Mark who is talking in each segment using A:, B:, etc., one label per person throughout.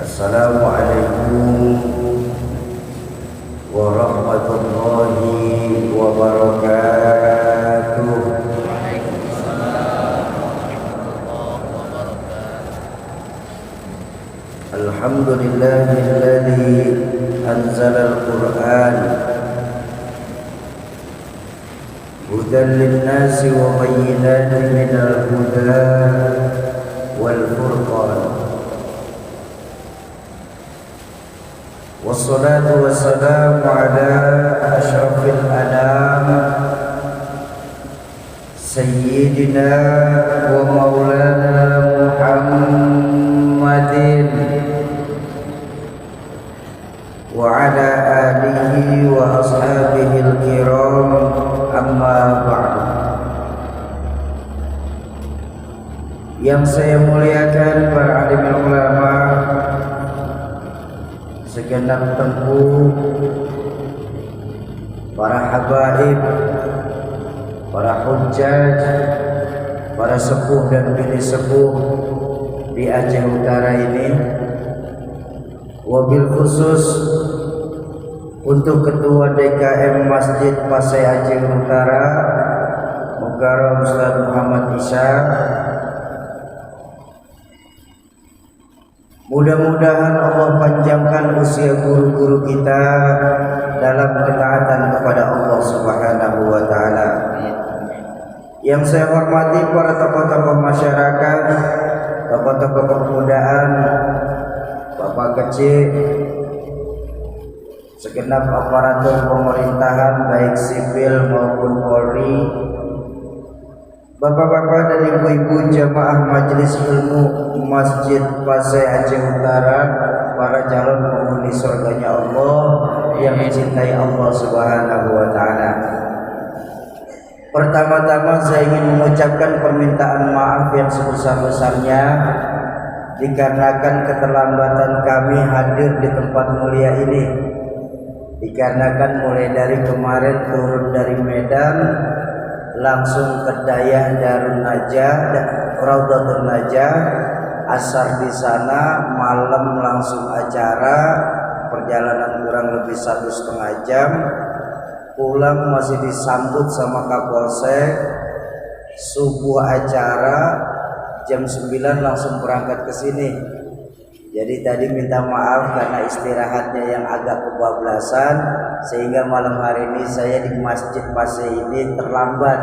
A: Assalamualaikum warahmatullahi wabarakatuh. Alhamdulillahilladzi anzalal Qur'an hudan lin-nasi wa bayyinatin minal huda wal furqan. Wassalatu wassalamu ala asyrafil anam sayyidina wa maulana Muhammadin wa ala alihi wa ashabihil kiram, amma ba'du. Yang saya muliakan para alim ulama, segenap tengku, para habaib, para hujjaj, para sepuh dan bini sepuh di Aceh Utara ini, wabil khusus untuk Ketua DKM Masjid Pasai Aceh Utara, Mukarram Ustaz Muhammad Isya. Mudah-mudahan Allah panjangkan usia guru-guru kita dalam ketaatan kepada Allah Subhanahu wa taala. Yang saya hormati para tokoh-tokoh masyarakat, tokoh-tokoh kepemudaan, bapak kecil, segenap aparatur pemerintahan baik sipil maupun Polri, bapak-bapak dan ibu-ibu jamaah majelis ilmu Masjid Pasai Aceh Utara, para calon penghuni surganya Allah yang mencintai Allah Subhanahu wa taala. Pertama-tama saya ingin mengucapkan permintaan maaf yang sebesar-besarnya dikarenakan keterlambatan kami hadir di tempat mulia ini. Dikarenakan mulai dari kemarin turun dari Medan langsung ke Dayah Darun Najah, Raudhatul Najah, asar di sana, malam langsung acara, perjalanan kurang lebih 1,5 jam, pulang masih disambut sama Kapolsek, subuh acara, jam 9 langsung berangkat ke sini. Jadi tadi minta maaf karena istirahatnya yang agak kebablasan, sehingga malam hari ini saya di Masjid Pasai ini terlambat.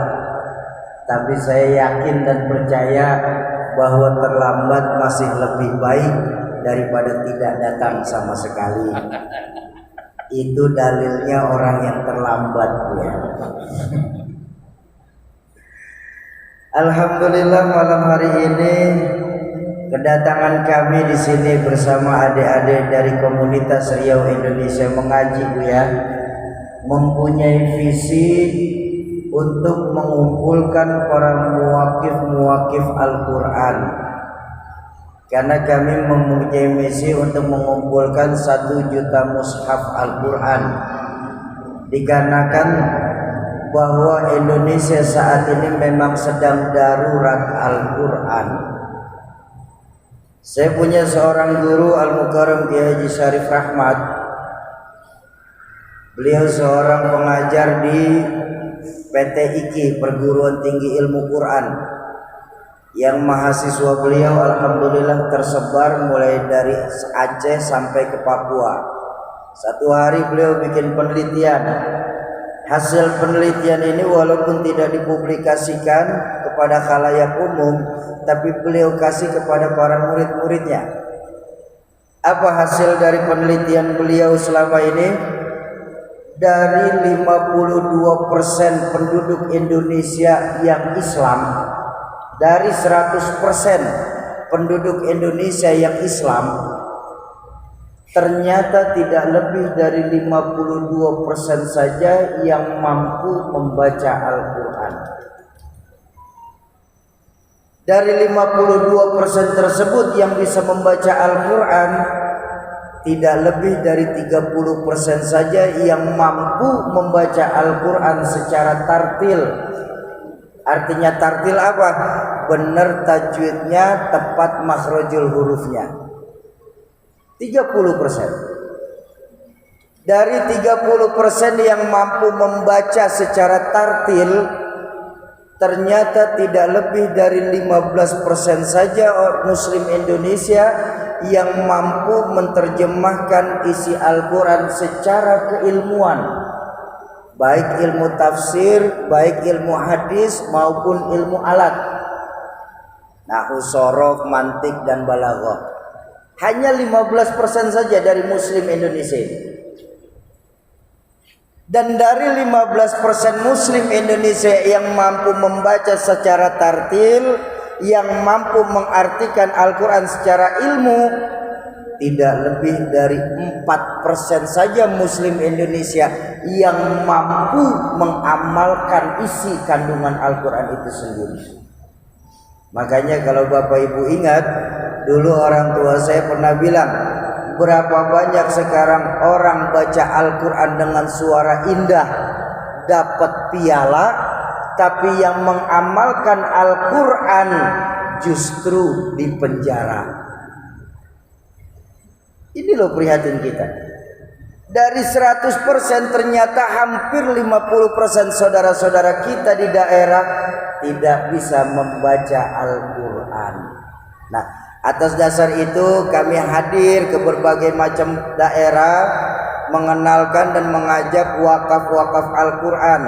A: Tapi saya yakin dan percaya bahwa terlambat masih lebih baik daripada tidak datang sama sekali. Itu dalilnya orang yang terlambat ya. Alhamdulillah malam hari ini kedatangan kami di sini bersama adik-adik dari komunitas Riau Indonesia Mengaji, Bu ya, mempunyai visi untuk mengumpulkan para muwakif Al-Quran. Karena kami mempunyai misi untuk mengumpulkan 1 juta mushaf Al-Quran. Dikarenakan bahwa Indonesia saat ini memang sedang darurat Al-Quran. Saya punya seorang guru Al-Mukarram Kiai Haji Syarif Rahmat. Beliau seorang pengajar di PT IKI, Perguruan Tinggi Ilmu Quran, yang mahasiswa beliau alhamdulillah tersebar mulai dari Aceh sampai ke Papua. Satu hari beliau bikin penelitian. Hasil penelitian ini walaupun tidak dipublikasikan kepada khalayak umum, tapi beliau kasih kepada para murid-muridnya. Apa hasil dari penelitian beliau selama ini? Dari 52% penduduk Indonesia yang Islam, dari 100% penduduk Indonesia yang Islam, ternyata tidak lebih dari 52% saja yang mampu membaca Al-Quran. Dari 52% tersebut yang bisa membaca Al-Quran, tidak lebih dari 30% saja yang mampu membaca Al-Quran secara tartil. Artinya tartil apa? Benar tajwidnya, tepat makhrajul hurufnya. 30%. Dari 30% yang mampu membaca secara tartil, ternyata tidak lebih dari 15% saja Muslim Indonesia yang mampu menerjemahkan isi Al-Quran secara keilmuan, baik ilmu tafsir, baik ilmu hadis maupun ilmu alat, nahwu, sorof, mantik dan balaghah. Hanya 15% saja dari Muslim Indonesia. Dan dari 15% Muslim Indonesia yang mampu membaca secara tartil, yang mampu mengartikan Al-Quran secara ilmu, tidak lebih dari 4% saja Muslim Indonesia yang mampu mengamalkan isi kandungan Al-Quran itu sendiri. Makanya kalau Bapak Ibu ingat, dulu orang tua saya pernah bilang, berapa banyak sekarang orang baca Al-Quran dengan suara indah dapat piala, tapi yang mengamalkan Al-Quran justru di penjara. Ini loh prihatin kita. Dari 100% ternyata hampir 50% saudara-saudara kita di daerah tidak bisa membaca Al-Quran. Nah, atas dasar itu kami hadir ke berbagai macam daerah mengenalkan dan mengajak wakaf-wakaf Al-Quran.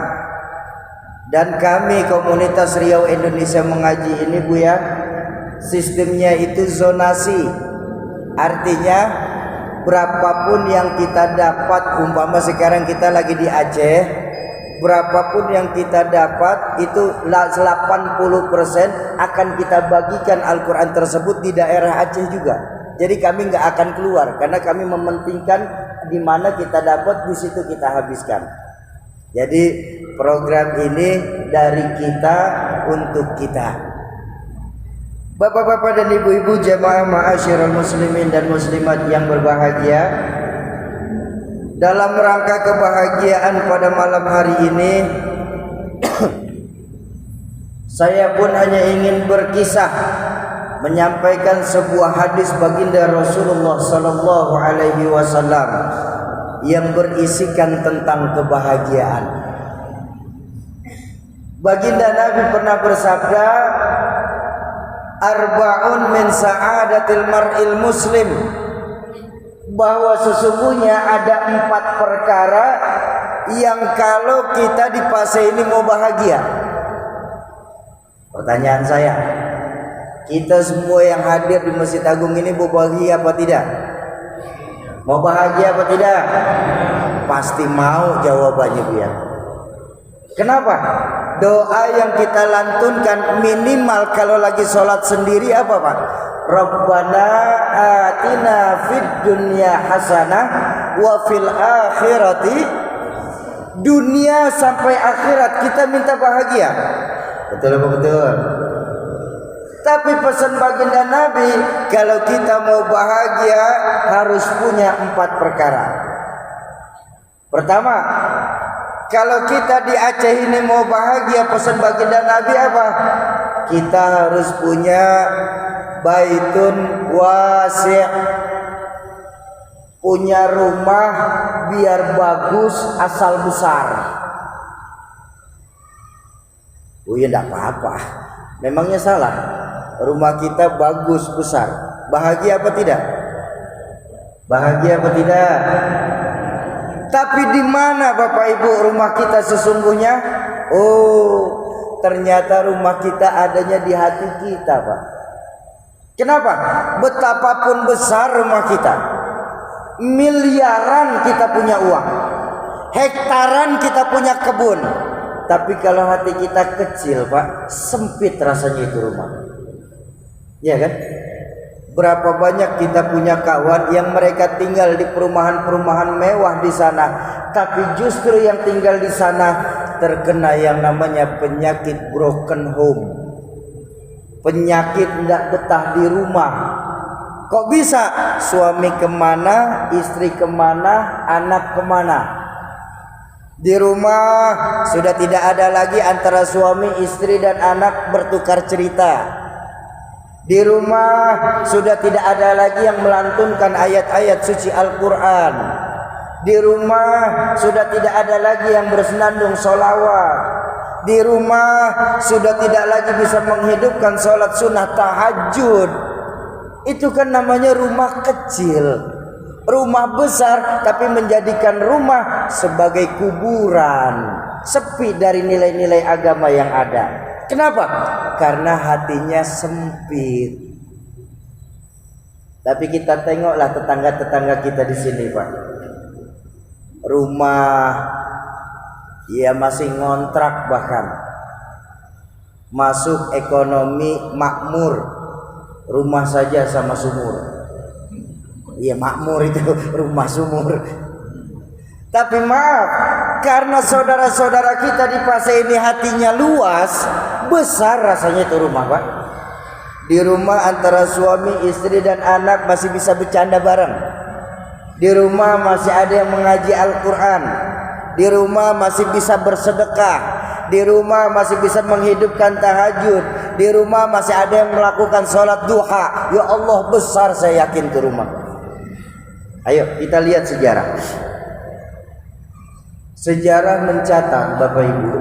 A: Dan kami komunitas Riau Indonesia Mengaji ini Bu ya, sistemnya itu zonasi. Artinya berapapun yang kita dapat, umpama sekarang kita lagi di Aceh, berapapun yang kita dapat itu 80% akan kita bagikan Al-Quran tersebut di daerah Aceh juga. Jadi kami nggak akan keluar karena kami mementingkan di mana kita dapat, di situ kita habiskan. Jadi program ini dari kita untuk kita. Bapak-bapak dan ibu-ibu jamaah ma'asyiral muslimin dan muslimat yang berbahagia, dalam rangka kebahagiaan pada malam hari ini saya pun hanya ingin berkisah, menyampaikan sebuah hadis baginda Rasulullah sallallahu alaihi wasallam yang berisikan tentang kebahagiaan. Baginda Nabi pernah bersabda, arba'un min sa'adatil mar'il muslim, bahwa sesungguhnya ada 4 perkara yang kalau kita di fase ini mau bahagia. Pertanyaan saya, kita semua yang hadir di Masjid Agung ini mau bahagia apa tidak? Mau bahagia apa tidak? Pasti mau jawabannya biar. Kenapa? Doa yang kita lantunkan minimal kalau lagi sholat sendiri apa Pak? Rabbana atina fid dunya hasanah wa fil akhirati, dunia sampai akhirat kita minta bahagia. Betul apa betul? Tapi pesan baginda Nabi, kalau kita mau bahagia harus punya 4 perkara. Pertama, kalau kita di Aceh ini mau bahagia, pesan baginda Nabi apa? Kita harus punya baitun wasi', punya rumah biar bagus asal besar. Oh ya enggak apa-apa, memangnya salah rumah kita bagus besar, bahagia apa tidak? Bahagia apa tidak? Tapi di mana Bapak Ibu rumah kita sesungguhnya? Oh, ternyata rumah kita adanya di hati kita, Pak. Kenapa? Betapapun besar rumah kita, miliaran kita punya uang, hektaran kita punya kebun, tapi kalau hati kita kecil, Pak, sempit rasanya itu rumah. Ya kan? Berapa banyak kita punya kawan yang mereka tinggal di perumahan-perumahan mewah di sana, tapi justru yang tinggal di sana terkena yang namanya penyakit broken home, penyakit tidak betah di rumah. Kok bisa? Suami kemana, istri kemana, anak kemana? Di rumah sudah tidak ada lagi antara suami, istri dan anak bertukar cerita. Di rumah sudah tidak ada lagi yang melantunkan ayat-ayat suci Al-Quran. Di rumah sudah tidak ada lagi yang bersenandung sholawat. Di rumah sudah tidak lagi bisa menghidupkan sholat sunnah tahajud. Itu kan namanya rumah kecil. Rumah besar tapi menjadikan rumah sebagai kuburan, sepi dari nilai-nilai agama yang ada. Kenapa? Karena hatinya sempit. Tapi kita tengoklah tetangga-tetangga kita di sini, Pak. Rumah ya masih ngontrak, bahkan masuk ekonomi makmur. Rumah saja sama sumur. Iya, makmur itu rumah sumur. Tapi maaf, karena saudara-saudara kita di fase ini hatinya luas, besar rasanya itu rumah, Pak. Di rumah antara suami, istri dan anak masih bisa bercanda bareng. Di rumah masih ada yang mengaji Al-Quran. Di rumah masih bisa bersedekah. Di rumah masih bisa menghidupkan tahajud. Di rumah masih ada yang melakukan sholat duha. Ya Allah, besar saya yakin itu rumah. Ayo kita lihat sejarah. Sejarah mencatat, Bapak Ibu,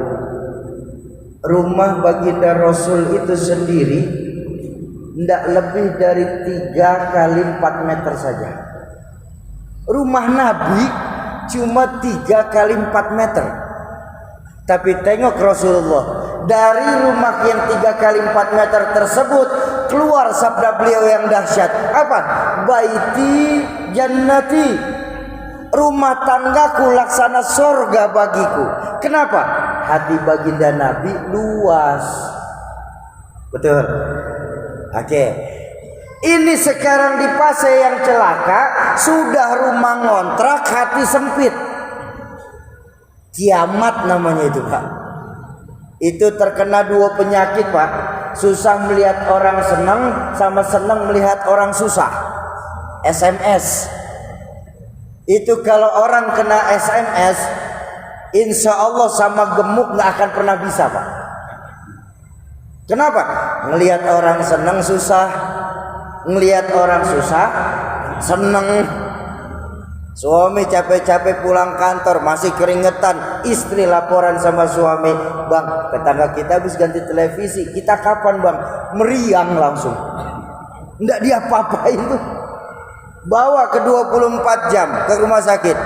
A: rumah baginda Rasul itu sendiri tidak lebih dari 3 kali 4 meter saja. Rumah Nabi cuma 3 kali 4 meter. Tapi tengok Rasulullah, dari rumah yang 3 kali 4 meter tersebut keluar sabda beliau yang dahsyat. Apa? Baiti jannati. Rumah tanggaku laksana sorga bagiku. Kenapa? Hati baginda Nabi luas. Betul. Oke. Ini sekarang di fase yang celaka, sudah rumah ngontrak, hati sempit. Kiamat namanya itu, Pak. Itu terkena 2 penyakit, Pak. Susah melihat orang senang sama senang melihat orang susah. SMS. Itu kalau orang kena SMS, insya Allah sama gemuk nggak akan pernah bisa, Pak. Kenapa? Ngelihat orang senang susah, ngelihat orang susah senang. Suami capek-capek pulang kantor masih keringetan, istri laporan sama suami, bang, tetangga kita habis ganti televisi, kita kapan bang? Meriang langsung, nggak diapa-apain tuh. Bawa ke 24 jam ke rumah sakit.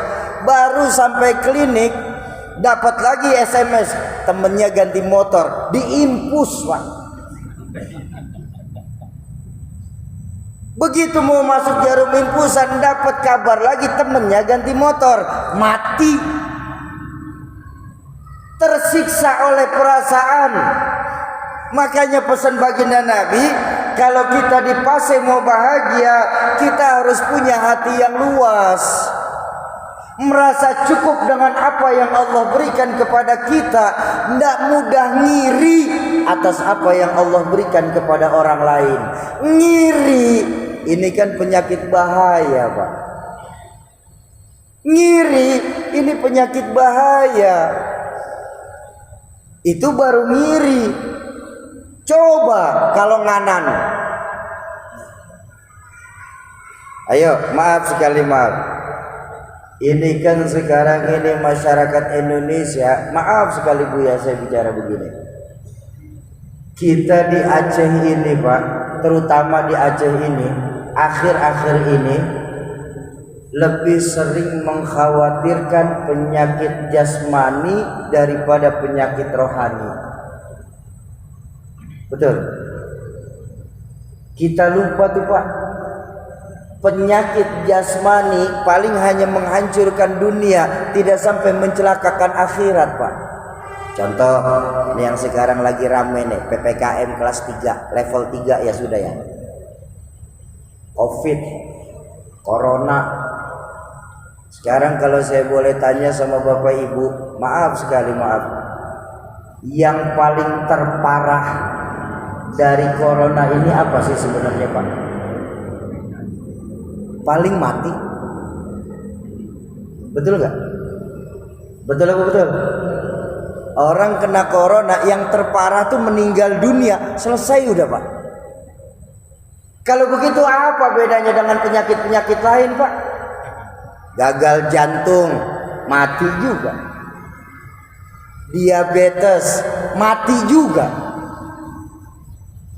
A: Baru sampai klinik dapat lagi SMS, temennya ganti motor, diimpus, Pak. Begitu mau masuk jarum impusan, dapat kabar lagi temennya ganti motor, mati. Tersiksa oleh perasaan. Makanya pesan baginda Nabi, kalau kita di fase mau bahagia, kita harus punya hati yang luas. Merasa cukup dengan apa yang Allah berikan kepada kita, tidak mudah ngiri atas apa yang Allah berikan kepada orang lain. Ngiri, ini kan penyakit bahaya, Pak. Ngiri, ini penyakit bahaya. Itu baru ngiri. Coba kalau nganan. Ayo, maaf sekali, maaf. Ini kan sekarang ini masyarakat Indonesia, maaf sekali Bu ya saya bicara begini. Kita di Aceh ini, Pak, terutama di Aceh ini, akhir-akhir ini lebih sering mengkhawatirkan penyakit jasmani daripada penyakit rohani. Betul. Kita lupa tuh, Pak. Penyakit jasmani paling hanya menghancurkan dunia, tidak sampai mencelakakan akhirat, Pak. Contoh, ini yang sekarang lagi rame nih, PPKM kelas 3, level 3 ya sudah ya. Covid, Corona. Sekarang kalau saya boleh tanya sama Bapak Ibu, maaf sekali, maaf. Yang paling terparah dari Corona ini apa sih sebenarnya, Pak? Paling mati. Betul nggak? Betul apa betul? Orang kena Corona yang terparah tuh meninggal dunia, selesai udah, Pak. Kalau begitu apa bedanya dengan penyakit-penyakit lain, Pak? Gagal jantung, mati juga. Diabetes, mati juga.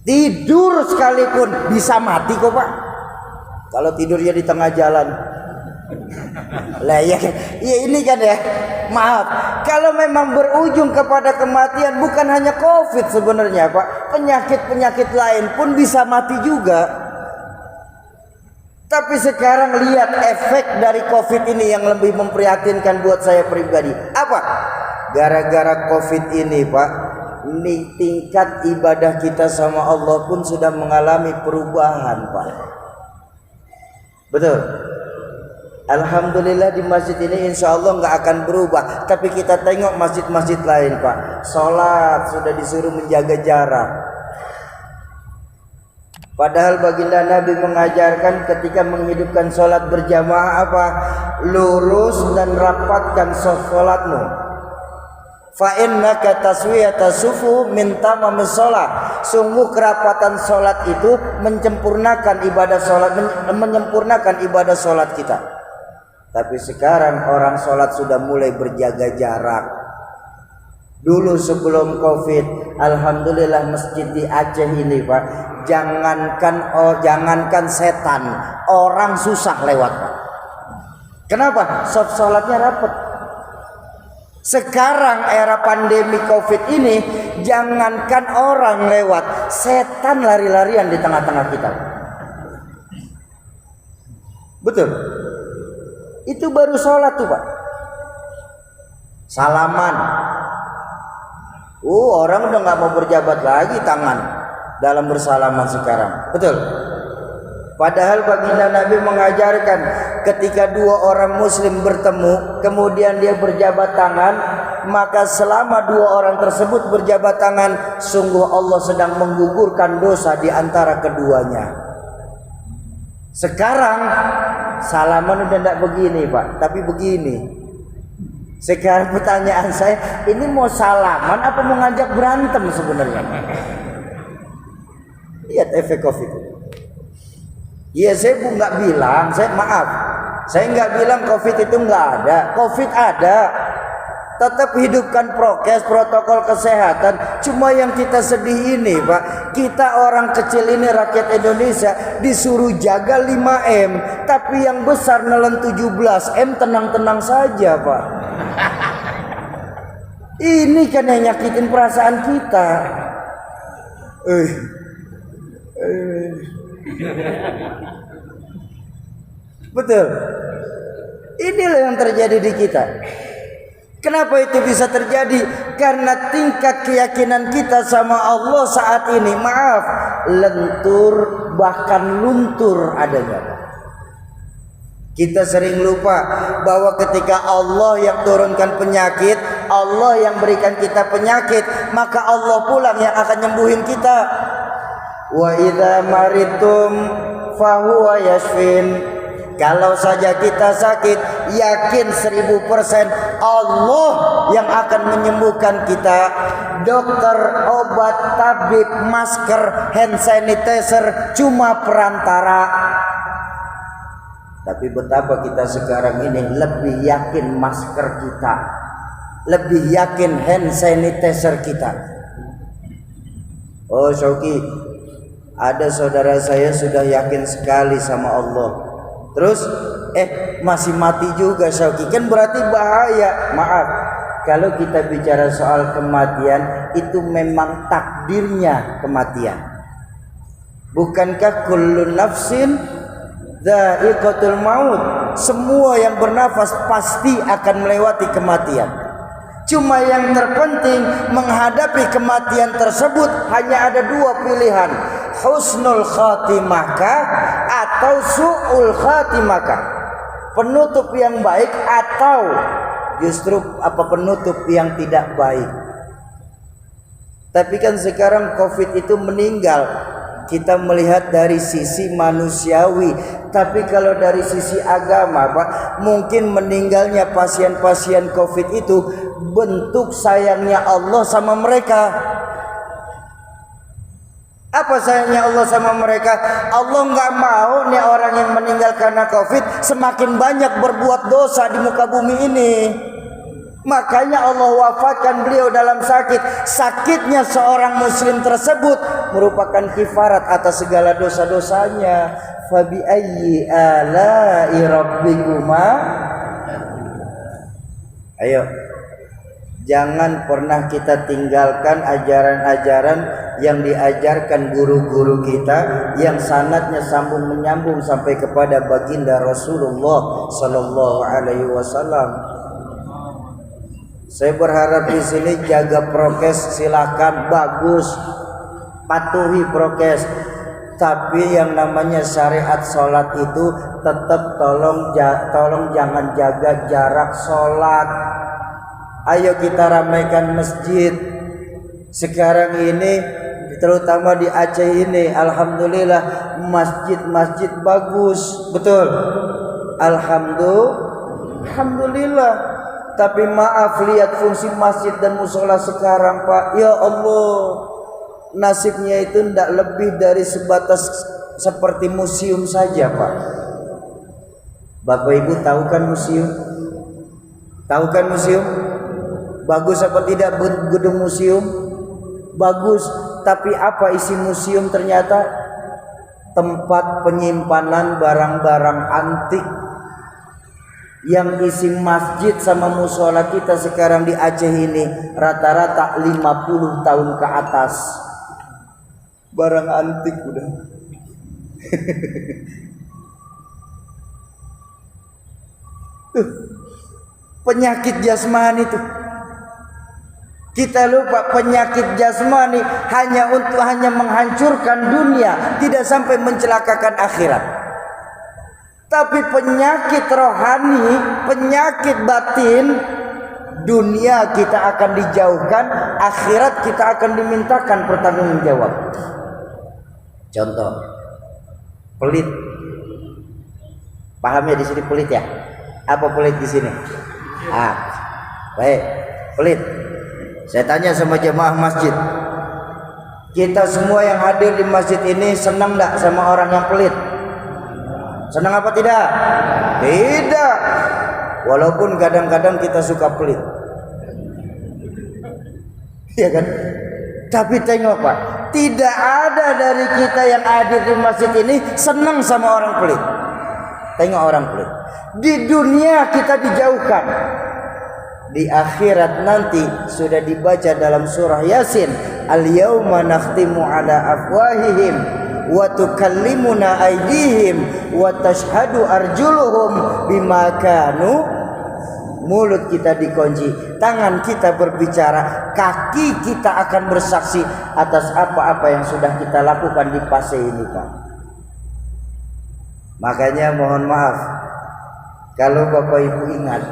A: Tidur sekalipun bisa mati kok, Pak. Kalau tidurnya di tengah jalan. Lah ya ini kan ya. Maaf, kalau memang berujung kepada kematian bukan hanya Covid sebenarnya, Pak. Penyakit-penyakit lain pun bisa mati juga. Tapi sekarang lihat efek dari Covid ini yang lebih memprihatinkan buat saya pribadi. Apa? Gara-gara Covid ini, Pak, ini tingkat ibadah kita sama Allah pun sudah mengalami perubahan, Pak. Betul. Alhamdulillah di masjid ini insya Allah nggak akan berubah. Tapi kita tengok masjid-masjid lain, Pak. Sholat sudah disuruh menjaga jarak. Padahal baginda Nabi mengajarkan ketika menghidupkan sholat berjamaah apa? Lurus dan rapatkan sholatmu. Fa innaka taswiyata sufu min tamamis shalah. Sungguh kerapatan sholat itu menyempurnakan ibadah sholat kita. Tapi sekarang orang sholat sudah mulai berjaga jarak. Dulu sebelum Covid, alhamdulillah masjid di Aceh ini, Pak, jangankan setan, orang susah lewat, Pak. Kenapa? Sholatnya rapat. Sekarang era pandemi Covid ini, jangankan orang lewat, setan lari-larian di tengah-tengah kita. Betul. Itu baru sholat tuh, Pak. Salaman. Orang udah nggak mau berjabat lagi tangan dalam bersalaman sekarang. Betul. Padahal baginda Nabi mengajarkan ketika dua orang muslim bertemu kemudian dia berjabat tangan, maka selama dua orang tersebut berjabat tangan, sungguh Allah sedang menggugurkan dosa di antara keduanya. Sekarang salaman udah tidak begini, Pak, tapi begini. Sekarang pertanyaan saya, ini mau salaman apa mau ngajak berantem sebenarnya? Lihat efek Covid. Ya saya nggak bilang, saya nggak bilang Covid itu nggak ada. Covid ada. Tetap hidupkan prokes, protokol kesehatan. Cuma yang kita sedih ini, Pak, kita orang kecil ini, rakyat Indonesia, disuruh jaga 5M, tapi yang besar nelen 17M, tenang-tenang saja, Pak. Ini kan yang nyakitin perasaan kita. Betul. Inilah yang terjadi di kita. Kenapa itu bisa terjadi? Karena tingkat keyakinan kita sama Allah saat ini, maaf, lentur bahkan luntur adanya. Kita sering lupa bahwa ketika Allah yang turunkan penyakit, Allah yang berikan kita penyakit, maka Allah pulang yang akan nyembuhin kita. Wa idza maritum fahuwa yashfin. Kalau saja kita sakit, yakin 1000% Allah yang akan menyembuhkan kita. Dokter, obat, tabib, masker, hand sanitizer cuma perantara. Tapi betapa kita sekarang ini lebih yakin masker kita, lebih yakin hand sanitizer kita. Oh Syauki, ada saudara saya sudah yakin sekali sama Allah, terus masih mati juga, Syauki, kan berarti bahaya. Maaf, kalau kita bicara soal kematian, itu memang takdirnya kematian. Bukankah kullu nafsin dha'iqatul maut, semua yang bernafas pasti akan melewati kematian. Cuma yang terpenting menghadapi kematian tersebut hanya ada dua pilihan, husnul khatimahkah atau su'ul khatimahkah, penutup yang baik atau justru penutup yang tidak baik. Tapi kan sekarang Covid itu meninggal, kita melihat dari sisi manusiawi. Tapi kalau dari sisi agama, Pak, mungkin meninggalnya pasien-pasien Covid itu bentuk sayangnya Allah sama mereka. Apa sayangnya Allah sama mereka? Allah nggak mau nih orang yang meninggal karena COVID semakin banyak berbuat dosa di muka bumi ini. Makanya Allah wafatkan beliau dalam sakit. Sakitnya seorang muslim tersebut merupakan kifarat atas segala dosa-dosanya. Fabi ayyi ala'i rabbikuma. Ayo, jangan pernah kita tinggalkan ajaran-ajaran yang diajarkan guru-guru kita, yang sanadnya sambung menyambung sampai kepada baginda Rasulullah sallallahu alaihi wasallam. Saya berharap di sini jaga prokes, silakan, bagus, patuhi prokes. Tapi yang namanya syariat sholat itu tetap tolong jangan jaga jarak sholat. Ayo kita ramaikan masjid. Sekarang ini terutama di Aceh ini, alhamdulillah masjid-masjid bagus, betul. Alhamdulillah. Tapi maaf, lihat fungsi masjid dan musola sekarang, Pak. Ya Allah, nasibnya itu tidak lebih dari sebatas seperti museum saja, Pak. Bapak Ibu tahu kan museum? Tahu kan museum? Bagus apa tidak gedung museum? Bagus. Tapi apa isi museum? Ternyata tempat penyimpanan barang-barang antik. Yang isi masjid sama musola kita sekarang di Aceh ini rata-rata 50 tahun ke atas. Barang antik udah. Penyakit jasmani itu. Kita lupa penyakit jasmani hanya menghancurkan dunia, tidak sampai mencelakakan akhirat. Tapi penyakit rohani, penyakit batin, dunia kita akan dijauhkan, akhirat kita akan dimintakan pertanggungjawab. Contoh, pelit. Paham ya di sini pelit ya? Apa pelit di sini? Baik, pelit. Saya tanya sama jemaah masjid. Kita semua yang hadir di masjid ini senang enggak sama orang yang pelit? Senang apa tidak? Tidak. Walaupun kadang-kadang kita suka pelit. Iya kan? Tapi tengok Pak, tidak ada dari kita yang hadir di masjid ini senang sama orang pelit. Tengok orang pelit. Di dunia kita dijauhkan. Di akhirat nanti sudah dibaca dalam surah Yasin, al-yauma nakhtimu ala afwahihim wa tukallimuna aydihim wa tashhadu arjuluhum bima kanu. Mulut kita dikunci, tangan kita berbicara, kaki kita akan bersaksi atas apa-apa yang sudah kita lakukan di fase ini, Pak. Makanya mohon maaf kalau Bapak Ibu ingat,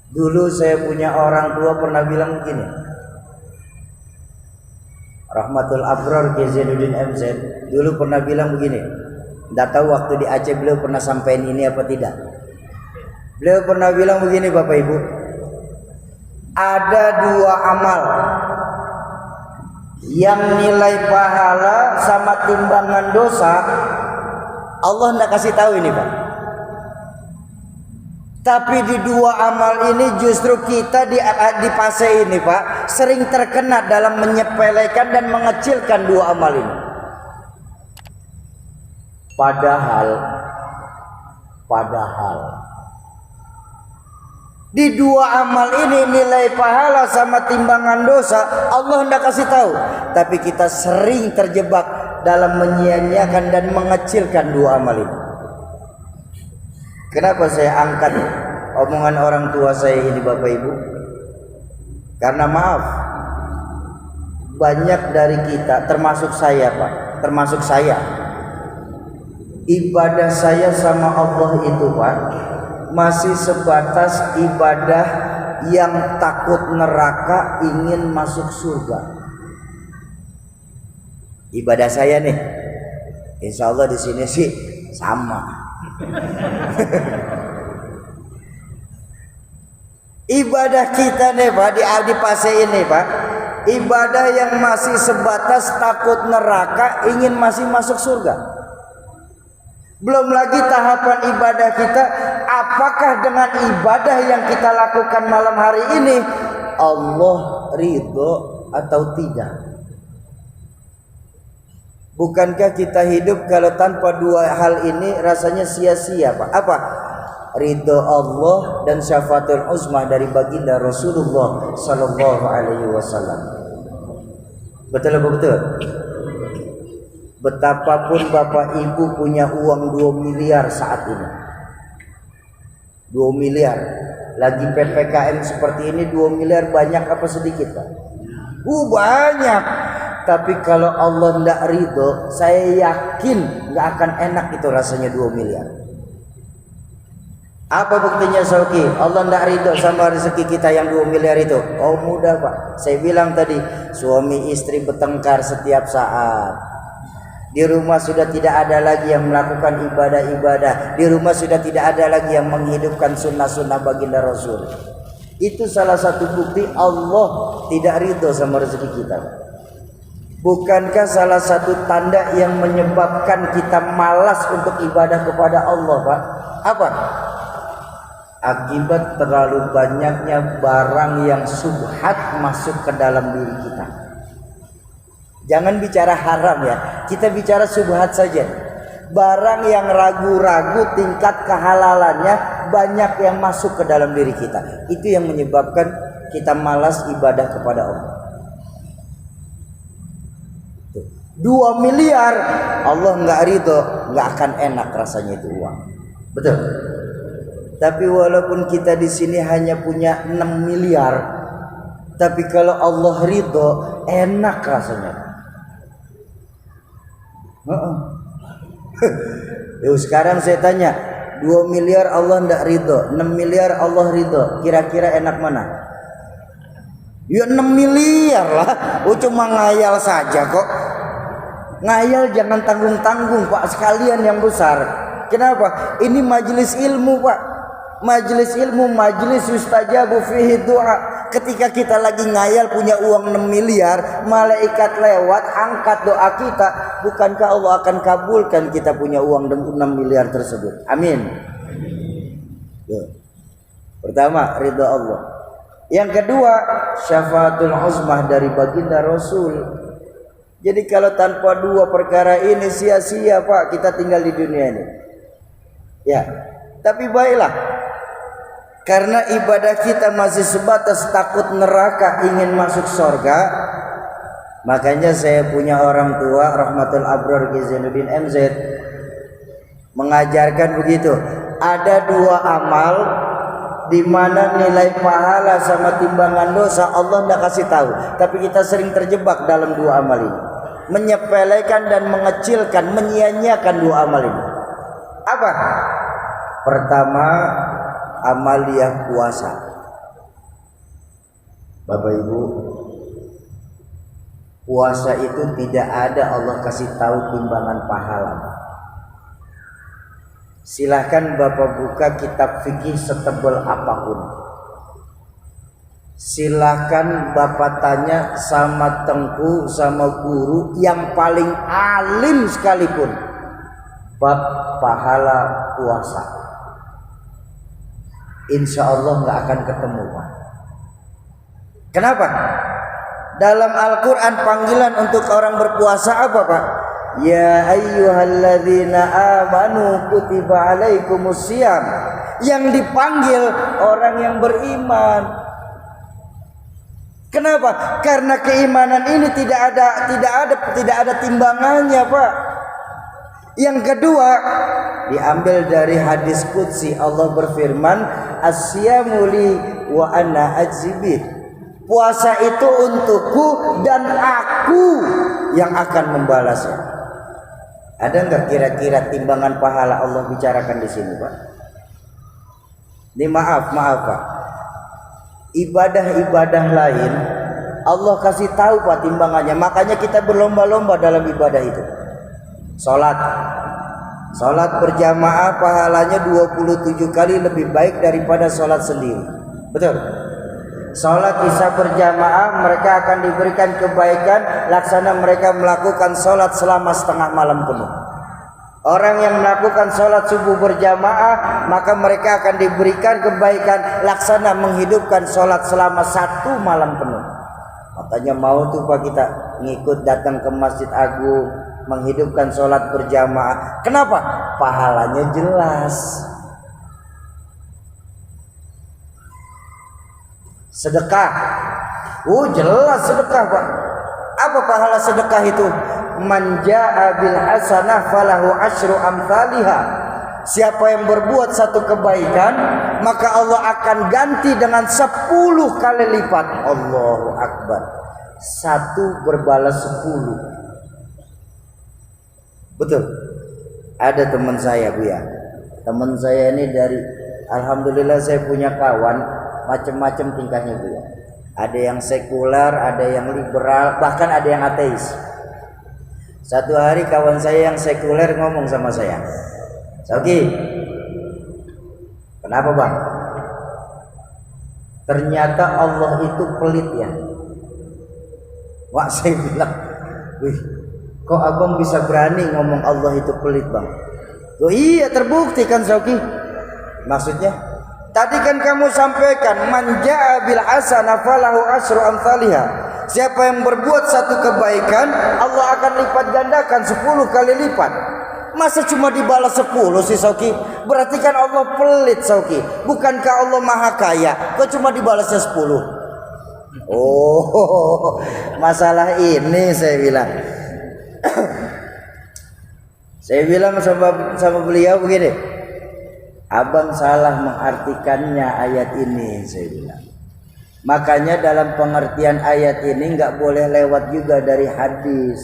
A: dulu saya punya orang tua pernah bilang begini, Rahmatul Abrar Kiai Zainuddin MZ dulu pernah bilang begini. Tidak tahu waktu di Aceh beliau pernah sampaikan ini apa tidak. Beliau pernah bilang begini Bapak Ibu, ada dua amal yang nilai pahala sama timbangan dosa Allah tidak kasih tahu ini Pak. Tapi di dua amal ini justru kita di fase ini Pak sering terkena dalam menyepelekan dan mengecilkan dua amal ini. Padahal di dua amal ini nilai pahala sama timbangan dosa Allah hendak kasih tahu, tapi kita sering terjebak dalam menyia-nyiakan dan mengecilkan dua amal ini. Kenapa saya angkat omongan orang tua saya ini Bapak Ibu? Karena maaf, banyak dari kita termasuk saya Pak, termasuk saya, ibadah saya sama Allah itu Pak masih sebatas ibadah yang takut neraka ingin masuk surga. Ibadah saya nih, insya Allah di sini sih sama. Ibadah kita nih Pak di fase ini Pak, ibadah yang masih sebatas takut neraka, ingin masih masuk surga. Belum lagi tahapan ibadah kita, apakah dengan ibadah yang kita lakukan malam hari ini Allah ridho atau tidak? Bukankah kita hidup kalau tanpa dua hal ini rasanya sia-sia, Pak? Apa? Ridho Allah dan syafaatul uzma dari baginda Rasulullah sallallahu alaihi wasallam. Betul apa betul? Betapapun Bapak Ibu punya uang 2 miliar saat ini, 2 miliar, lagi PPKM seperti ini 2 miliar banyak apa sedikit, Pak? Banyak. Tapi kalau Allah tidak ridho, saya yakin nggak akan enak itu rasanya 2 miliar. Apa buktinya Sauki? Allah tidak ridho sama rezeki kita yang 2 miliar itu. Oh mudah, Pak. Saya bilang tadi, suami istri bertengkar setiap saat. Di rumah sudah tidak ada lagi yang melakukan ibadah-ibadah. Di rumah sudah tidak ada lagi yang menghidupkan sunnah-sunnah baginda Rasul. Itu salah satu bukti Allah tidak ridho sama rezeki kita. Bukankah salah satu tanda yang menyebabkan kita malas untuk ibadah kepada Allah, Pak? Apa? Akibat terlalu banyaknya barang yang subhat masuk ke dalam diri kita. Jangan bicara haram ya, kita bicara subhat saja. Barang yang ragu-ragu tingkat kehalalannya banyak yang masuk ke dalam diri kita. Itu yang menyebabkan kita malas ibadah kepada Allah. 2 miliar Allah nggak ridho, nggak akan enak rasanya itu uang. Betul. Tapi walaupun kita di sini hanya punya 6 miliar, tapi kalau Allah ridho, enak rasanya. Sekarang saya tanya, 2 miliar Allah tidak ridho, 6 miliar Allah ridho, kira-kira enak mana? Ya 6 miliar lah. Cuma ngayal saja kok. Ngayal jangan tanggung-tanggung, Pak, sekalian yang besar. Kenapa? Ini majelis ilmu, Pak. Majelis ilmu, majelis yustajabu fihi doa. Ketika kita lagi ngayal punya uang 6 miliar, malaikat lewat angkat doa kita, bukankah Allah akan kabulkan kita punya uang 6 miliar tersebut? Amin. Pertama, ridha Allah. Yang kedua, syafaatul uzmah dari baginda Rasul. Jadi kalau tanpa dua perkara ini sia-sia, Pak, kita tinggal di dunia ini. Ya, tapi baiklah. Karena ibadah kita masih sebatas takut neraka, ingin masuk surga. Makanya saya punya orang tua, Rahmatul Abrar Ki Zainuddin MZ, mengajarkan begitu. Ada 2 amal di mana nilai pahala sama timbangan dosa Allah tidak kasih tahu, tapi kita sering terjebak dalam 2 amal ini, menyepelekan dan mengecilkan, menyia-nyiakan 2 amal ini. Apa? Pertama, amaliyah puasa. Bapak Ibu, puasa itu tidak ada Allah kasih tahu timbangan pahala. Silahkan Bapak buka kitab fikih setebal apapun. Silahkan Bapak tanya sama tengku, sama guru yang paling alim sekalipun bab pahala puasa. Insya Allah nggak akan ketemu, Pak. Kenapa? Dalam Al-Quran panggilan untuk orang berpuasa apa, Pak? Ya ayyuhalladzina amanu kutiba alaikumusiyam. Yang dipanggil orang yang beriman. Kenapa? Karena keimanan ini tidak ada timbangannya, Pak. Yang kedua, diambil dari hadis qudsi, Allah berfirman, "As-siyamu li wa ana ajzibih." Puasa itu untukku dan aku yang akan membalasnya. Ada enggak kira-kira timbangan pahala Allah bicarakan di sini, Pak? Ini maaf Pak. Ibadah-ibadah lain Allah kasih tahu, Pak, timbangannya. Makanya kita berlomba-lomba dalam ibadah itu. Salat berjamaah pahalanya 27 kali lebih baik daripada salat sendiri. Betul? Salat Isya berjamaah mereka akan diberikan kebaikan laksana mereka melakukan salat selama setengah malam penuh. Orang yang melakukan salat subuh berjamaah maka mereka akan diberikan kebaikan laksana menghidupkan salat selama 1 malam penuh. Makanya mau tuh Pak kita ngikut datang ke Masjid Agung menghidupkan salat berjamaah. Kenapa? Pahalanya jelas. Sedekah. Jelas sedekah, Pak. Apa pahala sedekah itu? Man jaa bil hasanah falahu asyru amsalihha. Siapa yang berbuat satu kebaikan, maka Allah akan ganti dengan 10 kali lipat. Allahu Akbar. 1 berbalas 10. Betul. Ada teman saya, Bu ya. Teman saya ini dari alhamdulillah saya punya kawan macam-macam tingkahnya, Bu ya. Ada yang sekuler, ada yang liberal, bahkan ada yang ateis. Satu hari kawan saya yang sekuler ngomong sama saya, "Sauki, kenapa Bang? Ternyata Allah itu pelit ya." Wah, saya bilang, "Wih, kok abang bisa berani ngomong Allah itu pelit Bang?" "Oh iya, terbukti kan Sauki." "Maksudnya?" "Tadi kan kamu sampaikan man jaa bil hasanah falahu asyru amsalihha." Siapa yang berbuat satu kebaikan, Allah akan lipat gandakan 10 kali lipat. Masa cuma dibalas 10 sih Sauki? Berarti kan Allah pelit Sauki. Bukankah Allah maha kaya? Kok cuma dibalasnya 10? Oh, masalah ini saya bilang. Saya bilang sama beliau begini, "Abang salah mengartikannya ayat ini," saya bilang. Makanya dalam pengertian ayat ini nggak boleh lewat juga dari hadis.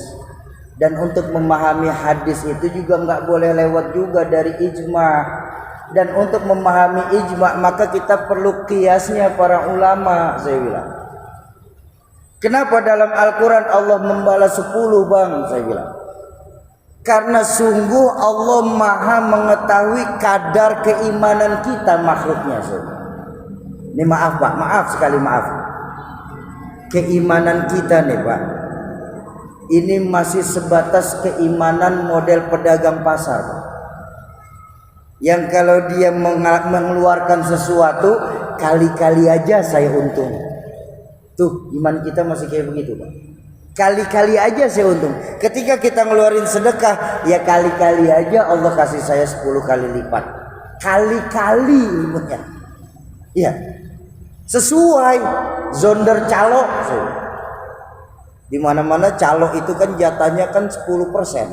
A: Dan untuk memahami hadis itu juga nggak boleh lewat juga dari ijma. Dan untuk memahami ijma maka kita perlu kiasnya para ulama, saya bilang. Kenapa dalam Al-Quran Allah membalas 10 Bang, saya bilang. Karena sungguh Allah maha mengetahui kadar keimanan kita makhluknya. Ini maaf Pak, maaf sekali maaf. Keimanan kita nih Pak, ini masih sebatas keimanan model pedagang pasar Pak. Yang kalau dia mengeluarkan sesuatu, kali-kali aja saya untung. Tuh iman kita masih kayak begitu Pak. Kali-kali aja saya untung. Ketika kita ngeluarin sedekah, ya kali-kali aja Allah kasih saya 10 kali lipat. Kali-kali ilmunya. Iya. Sesuai zonder calo. Di mana-mana calo itu kan jatahnya kan 10%.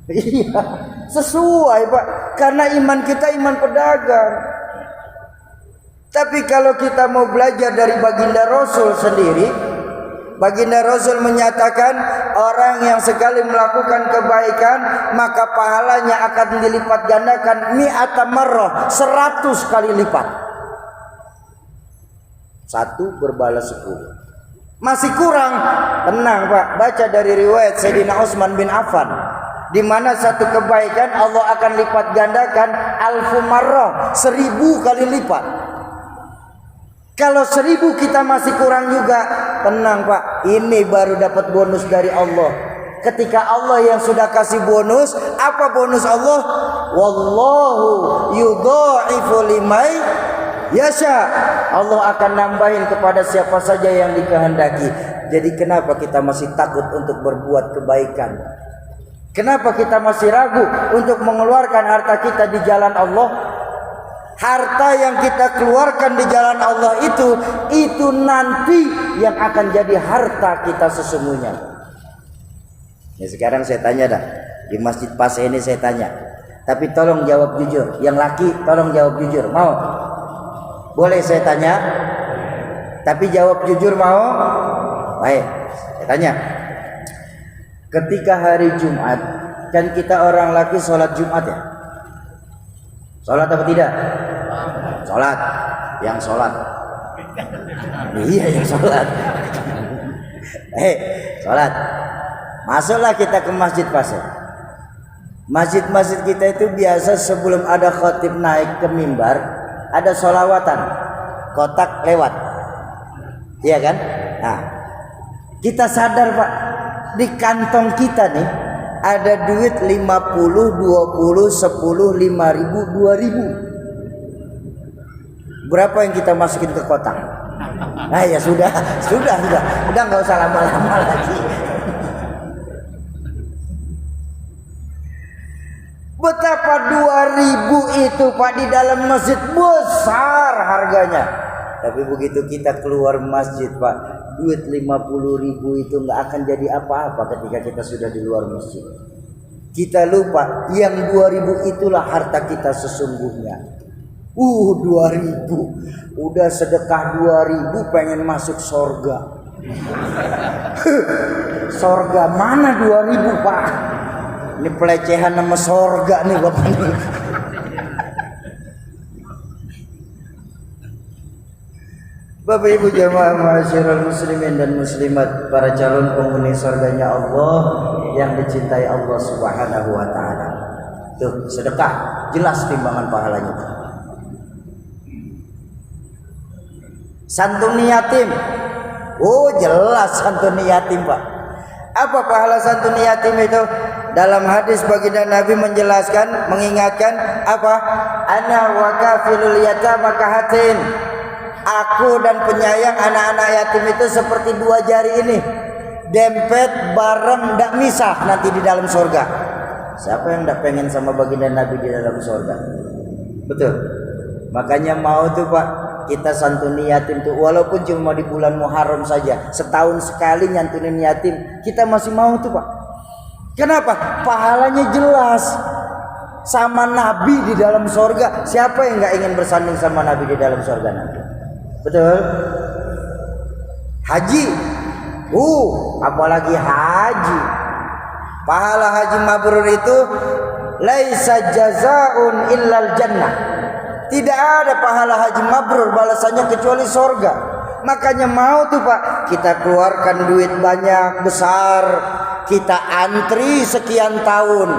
A: Iya, sesuai Pak. Karena iman kita iman pedagang. Tapi kalau kita mau belajar dari baginda Rasul sendiri, baginda Rasul menyatakan orang yang sekali melakukan kebaikan maka pahalanya akan dilipat gandakan mi'ata marrah, 100 kali lipat. 1 berbalas 10. Masih kurang, tenang Pak, baca dari riwayat Sayyidina Utsman bin Affan, di mana satu kebaikan Allah akan lipat gandakan alfu marrah, 1000 kali lipat. Kalau 1000 kita masih kurang juga, tenang Pak, ini baru dapat bonus dari Allah. Ketika Allah yang sudah kasih bonus, apa bonus Allah? Wallahu yudha'ifu liman yasha. Allah akan nambahin kepada siapa saja yang dikehendaki. Jadi kenapa kita masih takut untuk berbuat kebaikan? Kenapa kita masih ragu untuk mengeluarkan harta kita di jalan Allah? Harta yang kita keluarkan di jalan Allah itu nanti yang akan jadi harta kita sesungguhnya. Ya sekarang saya tanya dah, di Masjid Pas ini saya tanya. Tapi tolong jawab jujur. Yang laki tolong jawab jujur. Mau? Boleh saya tanya? Tapi jawab jujur mau? Baik, saya tanya. Ketika hari Jumat, kan kita orang laki sholat Jumat ya? Sholat apa tidak? Sholat. Yang sholat. Iya yang sholat. Sholat. Masuklah kita ke masjid pasir. Masjid-masjid kita itu biasa sebelum ada khatib naik ke mimbar, ada sholawatan. kotak lewat. Iya kan? Nah, kita sadar Pak, di kantong kita nih ada duit 50, 20, 10, 5.000, 2.000. Berapa yang kita masukin ke kotak? Nah ya sudah nggak usah lama-lama lagi. Betapa 2.000 itu Pak di dalam masjid besar harganya. Tapi begitu kita keluar masjid Pak, duit 50.000 itu nggak akan jadi apa-apa ketika kita sudah di luar masjid. Kita lupa yang 2.000 itulah harta kita sesungguhnya. 2.000 udah sedekah 2.000 pengen masuk sorga. Sorga mana 2.000 Pak? Ini pelecehan nama sorga nih Bapak nih. Bapak Ibu jamaah ma'asyiral muslimin dan muslimat, para calon penghuni surganya Allah yang dicintai Allah Subhanahu wa taala. Tuh, sedekah jelas timbangan pahalanya. Santuni yatim. Oh, jelas santuni yatim, Pak. Apa pahala santuni yatim itu? Dalam hadis baginda Nabi menjelaskan, mengingatkan apa? Ana wa kafilul yatama kahatin. Aku dan penyayang anak-anak yatim itu seperti dua jari ini, dempet bareng, ndak misah nanti di dalam surga. Siapa yang ndak pengen sama baginda Nabi di dalam surga? Betul. Makanya mau tuh Pak, kita santuni yatim tuh, walaupun cuma di bulan Muharram saja, setahun sekali nyantunin yatim, kita masih mau tuh Pak. Kenapa? Pahalanya jelas. Sama Nabi di dalam surga. Siapa yang nggak ingin bersanding sama Nabi di dalam surga nanti? Betul. Haji, apalagi haji. Pahala haji mabrur itu laisa jazaun illal jannah. Tidak ada pahala haji mabrur balasannya kecuali surga. Makanya mau tuh Pak, kita keluarkan duit banyak besar, kita antri sekian tahun.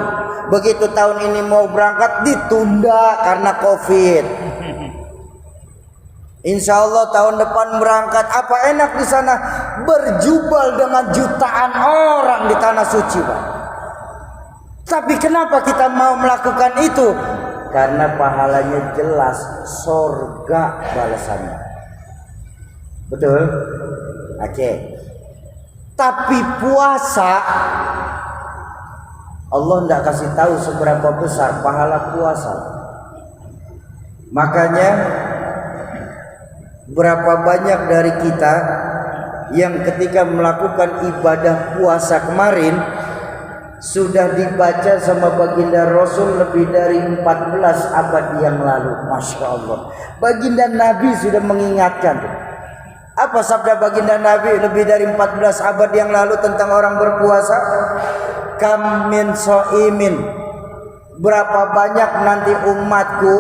A: Begitu tahun ini mau berangkat ditunda karena Covid. Insya Allah tahun depan berangkat. Apa enak di sana? Berjubel dengan jutaan orang di tanah suci Pak. Tapi kenapa kita mau melakukan itu? Karena pahalanya jelas, surga balasannya. Betul? Oke. Tapi puasa Allah tidak kasih tahu seberapa besar pahala puasa. Makanya berapa banyak dari kita yang ketika melakukan ibadah puasa kemarin sudah dibaca sama baginda Rasul lebih dari 14 abad yang lalu. Masya Allah, baginda Nabi sudah mengingatkan. Apa sabda baginda Nabi lebih dari 14 abad yang lalu tentang orang berpuasa? Kam min so'imin, berapa banyak nanti umatku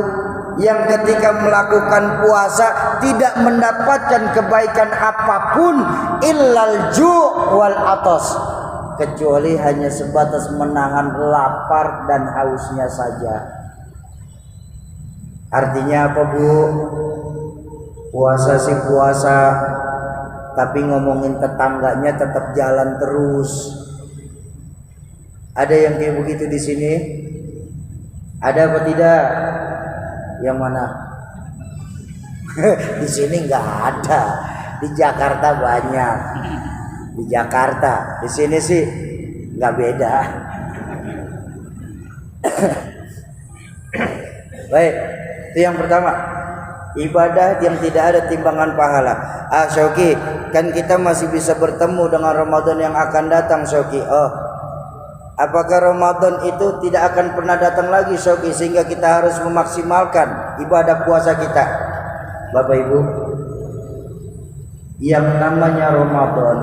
A: yang ketika melakukan puasa tidak mendapatkan kebaikan apapun illal ju' wal atas, kecuali hanya sebatas menahan lapar dan hausnya saja. Artinya apa Bu? Puasa sih puasa, tapi ngomongin tetangganya tetap jalan terus. Ada yang kayak begitu di sini? Ada apa tidak? Yang mana? Di sini nggak ada. Di Jakarta banyak. Di Jakarta, di sini sih nggak beda. Baik, itu yang pertama. Ibadah yang tidak ada timbangan pahala. Syauki, kan kita masih bisa bertemu dengan Ramadan yang akan datang, Syauki. Apakah Ramadan itu tidak akan pernah datang lagi, Syauki, sehingga kita harus memaksimalkan ibadah puasa kita? Bapak Ibu, yang namanya Ramadan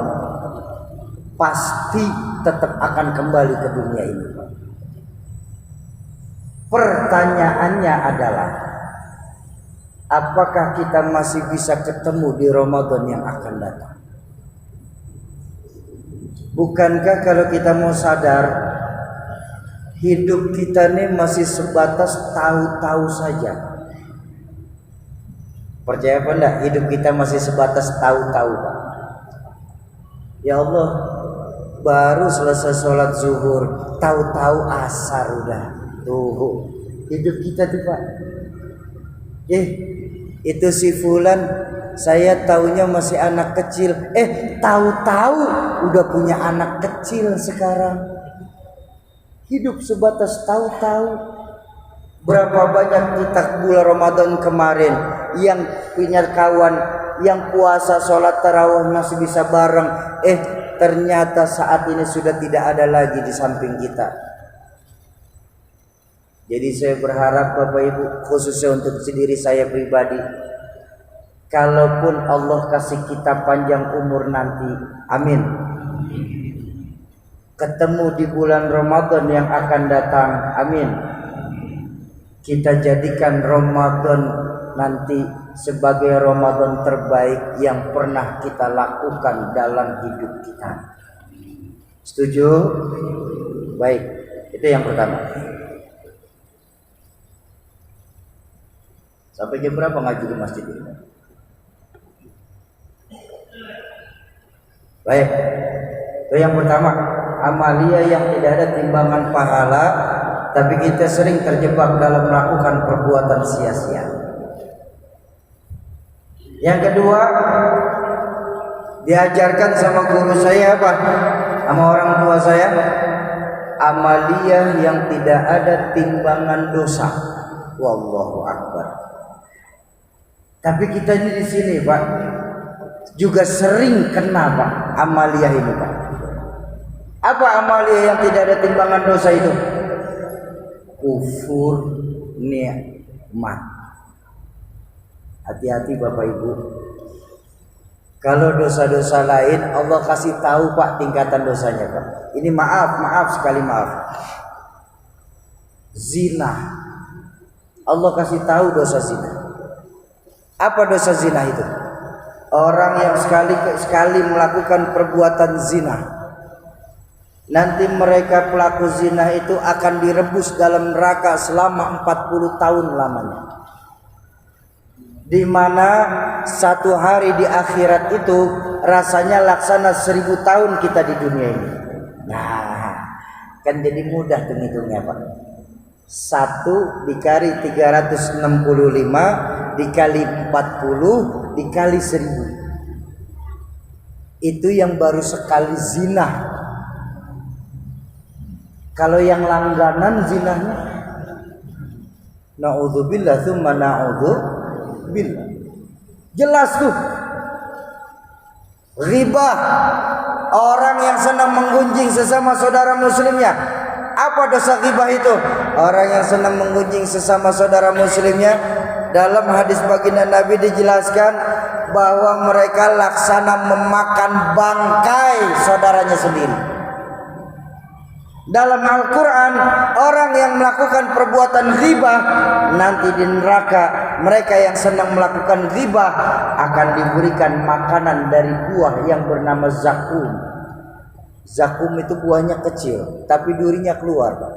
A: pasti tetap akan kembali ke dunia ini. Pertanyaannya adalah, apakah kita masih bisa ketemu di Ramadan yang akan datang? Bukankah kalau kita mau sadar, hidup kita ini masih sebatas tahu-tahu saja. Percaya apa enggak? Hidup kita masih sebatas tahu-tahu, Pak. Ya Allah, baru selesai sholat zuhur, tahu-tahu asar udah. Tuh, hidup kita tuh, Pak. Itu si fulan, saya taunya masih anak kecil. Tahu-tahu udah punya anak kecil sekarang. Hidup sebatas tahu-tahu. Berapa banyak kita bulan Ramadan kemarin yang punya kawan yang puasa sholat tarawih masih bisa bareng, ternyata saat ini sudah tidak ada lagi di samping kita. Jadi saya berharap Bapak Ibu, khususnya untuk diri saya pribadi, kalaupun Allah kasih kita panjang umur nanti, amin, ketemu di bulan Ramadan yang akan datang, amin, kita jadikan Ramadan nanti sebagai Ramadan terbaik yang pernah kita lakukan dalam hidup kita. Setuju? Baik, itu yang pertama. Sampai jam berapa ngaji di masjid ini? Baik, itu yang pertama. Amalia yang tidak ada timbangan pahala, tapi kita sering terjebak dalam melakukan perbuatan sia-sia. Yang kedua, diajarkan sama guru saya apa? Sama orang tua saya, amalia yang tidak ada timbangan dosa. Wallahu akbar. Tapi kita ini di sini, Pak, juga sering kena, Pak, amalia ini, Pak. Apa amalia yang tidak ada timbangan dosa itu? Kufur nikmat. Hati-hati Bapak Ibu. Kalau dosa-dosa lain Allah kasih tahu, Pak, tingkatan dosanya, Pak. Ini maaf sekali maaf. Zina. Allah kasih tahu dosa zina. Apa dosa zina itu? Orang yang sekali melakukan perbuatan zina, nanti mereka pelaku zina itu akan direbus dalam neraka selama 40 tahun lamanya. Di mana satu hari di akhirat itu rasanya laksana 1000 tahun kita di dunia ini. Nah, kan jadi mudah menghitungnya, Pak. 1 dikali 365 dikali 40 dikali 1000. Itu yang baru sekali zina. Kalau yang langganan zinanya, na'udzubillah tsumma na'udzubillah. Jelas tuh. Riba, orang yang senang menggunjing sesama saudara muslimnya. Apa dosa ghibah itu? Orang yang senang menggunjing sesama saudara muslimnya, dalam hadis baginda Nabi dijelaskan bahwa mereka laksana memakan bangkai saudaranya sendiri. Dalam Al-Quran, orang yang melakukan perbuatan ghibah nanti di neraka, mereka yang senang melakukan ghibah akan diberikan makanan dari buah yang bernama zakum. Zakum itu buahnya kecil, tapi durinya keluar, Pak.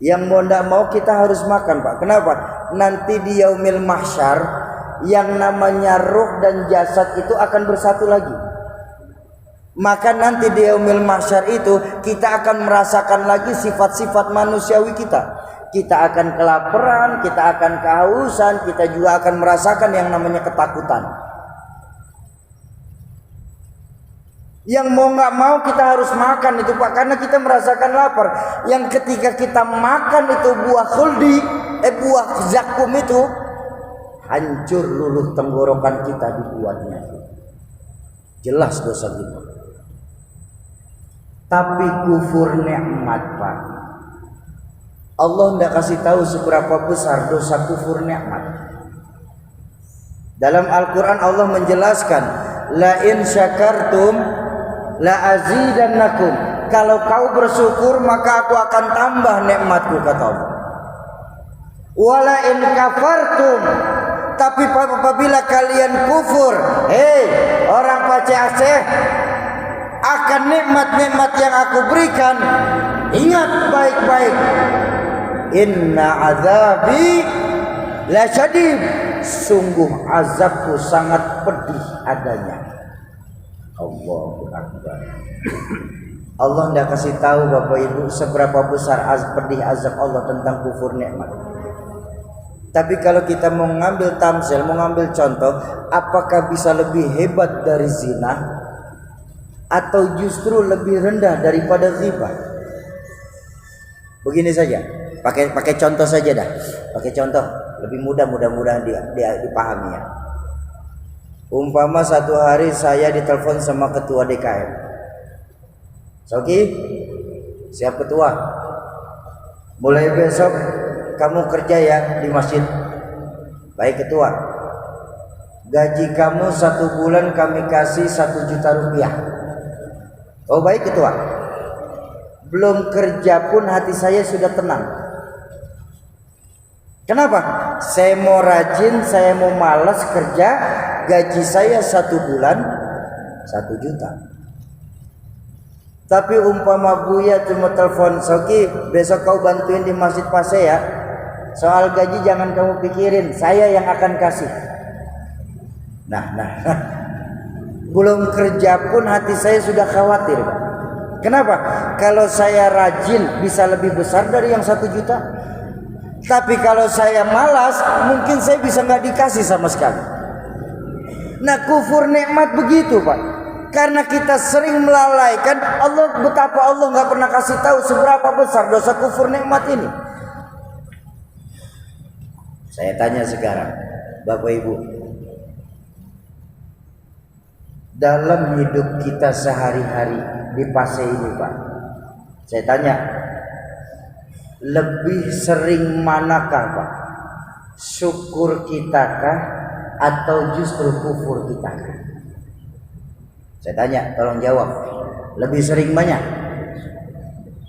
A: Yang mau tidak mau kita harus makan, Pak. Kenapa? Nanti di yaumil mahsyar, yang namanya ruh dan jasad itu akan bersatu lagi. Maka nanti di yaumil mahsyar itu kita akan merasakan lagi sifat-sifat manusiawi kita. Kita akan kelaparan, kita akan kehausan, kita juga akan merasakan yang namanya ketakutan. Yang mau nggak mau kita harus makan itu, Pak, karena kita merasakan lapar. Yang ketika kita makan itu buah khuldi, buah zakum itu, hancur luluh tenggorokan kita dibuatnya. Jelas dosa kita. Tapi kufur nikmat, Pak. Allah tidak kasih tahu seberapa besar dosa kufur nikmat. Dalam Al-Quran Allah menjelaskan, la in syakartum la azidannakum. Kalau kau bersyukur maka aku akan tambah nikmatku, kata Allah. Wala in kafartum, tapi apabila kalian kufur, orang Pace Aceh, akan nikmat-nikmat yang aku berikan, ingat baik-baik, inna azabi la syadid, sungguh azabku sangat pedih adanya. Allahu Akbar. Allah tidak kasih tahu Bapak Ibu seberapa besar pedih azab Allah tentang kufur nikmat. Tapi kalau kita mau ngambil tamsil, mau ngambil contoh, apakah bisa lebih hebat dari zina atau justru lebih rendah daripada ghibah? Begini saja, pakai contoh saja dah. Pakai contoh lebih mudah, mudah-mudahan dia dipahami ya. Umpama satu hari saya ditelepon sama ketua DKM. Soki, siap ketua. Mulai besok kamu kerja ya di masjid. Baik ketua. Gaji kamu 1 bulan kami kasih 1 juta rupiah. Oh baik ketua. Belum kerja pun hati saya sudah tenang. Kenapa? Saya mau rajin, saya mau malas kerja. Gaji saya 1 bulan 1 juta. Tapi umpama Buya cuma telepon, Soki besok kau bantuin di masjid Pase ya. Soal gaji jangan kamu pikirin, saya yang akan kasih. Nah. Belum kerja pun hati saya sudah khawatir, Pak. Kenapa? Kalau saya rajin bisa lebih besar dari yang 1 juta. Tapi kalau saya malas, mungkin saya bisa nggak dikasih sama sekali. Nah, kufur nikmat begitu, Pak. Karena kita sering melalaikan Allah, betapa Allah nggak pernah kasih tahu seberapa besar dosa kufur nikmat ini. Saya tanya sekarang, Bapak Ibu, dalam hidup kita sehari-hari di Pase ini, Pak, saya tanya, lebih sering manakah, Pak? Syukur kita kah atau justru kufur kita? Saya tanya, tolong jawab. Lebih sering mana?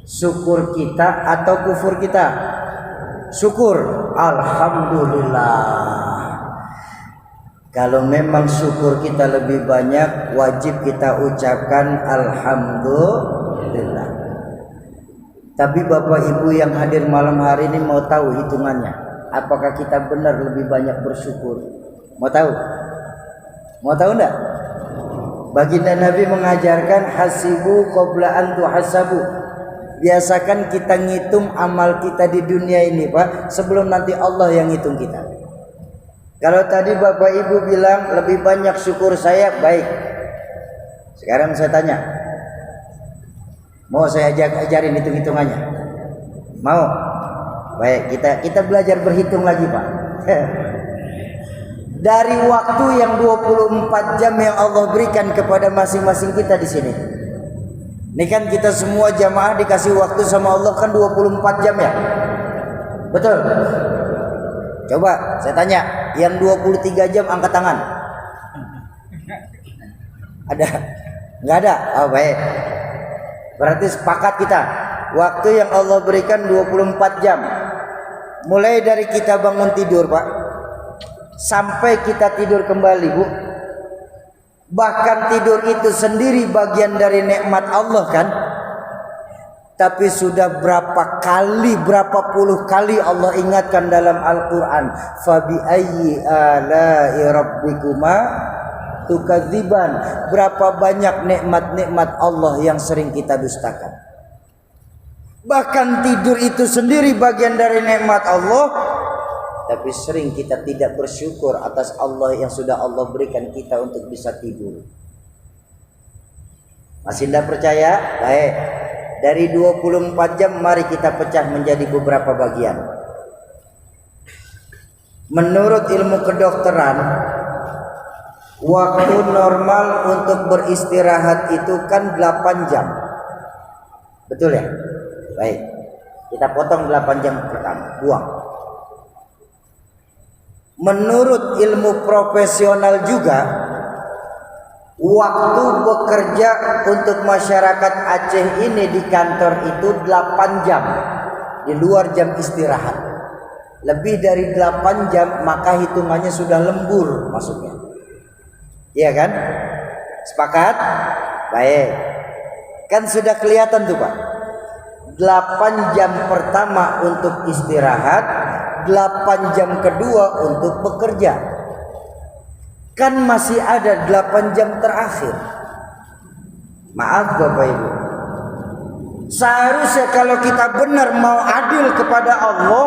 A: Syukur kita atau kufur kita? Syukur. Alhamdulillah. Kalau memang syukur kita lebih banyak, wajib kita ucapkan alhamdulillah. Tapi Bapak Ibu yang hadir malam hari ini mau tahu hitungannya. Apakah kita benar lebih banyak bersyukur? Mau tahu? Mau tahu enggak? Baginda Nabi mengajarkan hasibu qabla an tuhasabu. Biasakan kita ngitung amal kita di dunia ini, Pak, sebelum nanti Allah yang ngitung kita. Kalau tadi Bapak Ibu bilang lebih banyak syukur saya, baik. Sekarang saya tanya, mau saya ajarin hitung-hitungannya? Mau? Baik, kita belajar berhitung lagi, Pak. Dari waktu yang 24 jam yang Allah berikan kepada masing-masing kita di sini. Ini kan kita semua jamaah dikasih waktu sama Allah kan 24 jam ya? Betul? Coba saya tanya, yang 23 jam angkat tangan. Ada? Enggak ada? Oh baik. Berarti sepakat kita. Waktu yang Allah berikan 24 jam. Mulai dari kita bangun tidur, Pak, sampai kita tidur kembali, Bu. Bahkan tidur itu sendiri bagian dari nikmat Allah kan. Tapi sudah berapa puluh kali Allah ingatkan dalam Al-Quran, Fabi ayyi ala'i rabbikuma tukadziban. Berapa banyak nikmat-nikmat Allah yang sering kita dustakan. Bahkan tidur itu sendiri bagian dari nikmat Allah. Tapi sering kita tidak bersyukur atas Allah yang sudah Allah berikan kita untuk bisa tidur. Masih tidak percaya? Baik. Dari 24 jam mari kita pecah menjadi beberapa bagian. Menurut ilmu kedokteran, waktu normal untuk beristirahat itu kan 8 jam. Betul ya? Baik. Kita potong 8 jam pertama, buang. Menurut ilmu profesional juga, waktu bekerja untuk masyarakat Aceh ini di kantor itu 8 jam. Di luar jam istirahat. Lebih dari 8 jam maka hitungannya sudah lembur masuknya. Iya kan? Sepakat? Baik. Kan sudah kelihatan tuh, Pak. 8 jam pertama untuk istirahat, 8 jam kedua untuk bekerja. Kan masih ada 8 jam terakhir. Maaf Bapak Ibu, seharusnya kalau kita benar mau adil kepada Allah,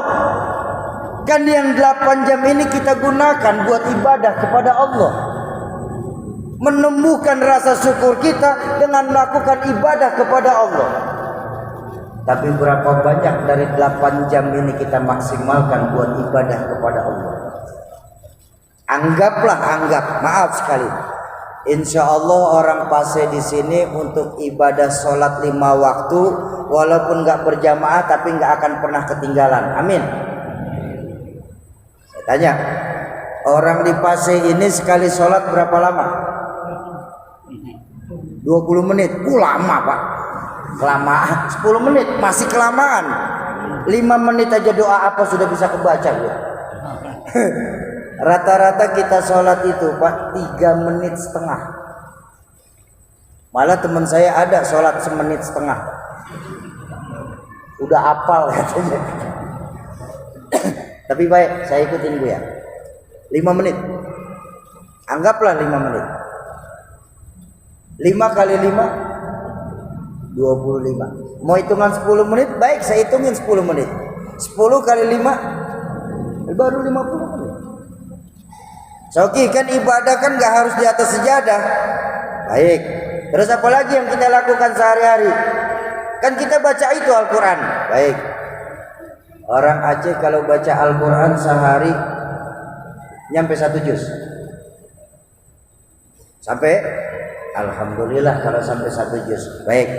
A: kan yang 8 jam ini kita gunakan buat ibadah kepada Allah, menumbuhkan rasa syukur kita dengan melakukan ibadah kepada Allah. Tapi berapa banyak dari 8 jam ini kita maksimalkan buat ibadah kepada Allah? Anggap, maaf sekali, insya Allah orang Pasai di sini untuk ibadah sholat 5 waktu, walaupun nggak berjamaah, tapi nggak akan pernah ketinggalan. Amin. Saya tanya, orang di Pasai ini sekali sholat berapa lama? 20 menit. Lama Pak. Kelamaan. 10 menit masih kelamaan. 5 menit aja doa apa sudah bisa kebaca ya. Rata-rata kita sholat itu Pak 3 menit setengah. Malah teman saya ada sholat 1 menit setengah. Udah hafal katanya. Tapi baik, saya ikutin Bu ya. 5 menit. Anggaplah 5 menit. 5 kali 5 25. Mau hitungan 10 menit? Baik, saya hitungin 10 menit. 10 kali 5 baru 50 menit. Soki, kan ibadah kan gak harus di atas sejadah. Baik. Terus apa lagi yang kita lakukan sehari-hari? Kan kita baca itu Al-Quran. Baik. Orang Aceh kalau baca Al-Quran sehari nyampe 1 juz. Sampai? Alhamdulillah kalau sampai 1 juz. Baik.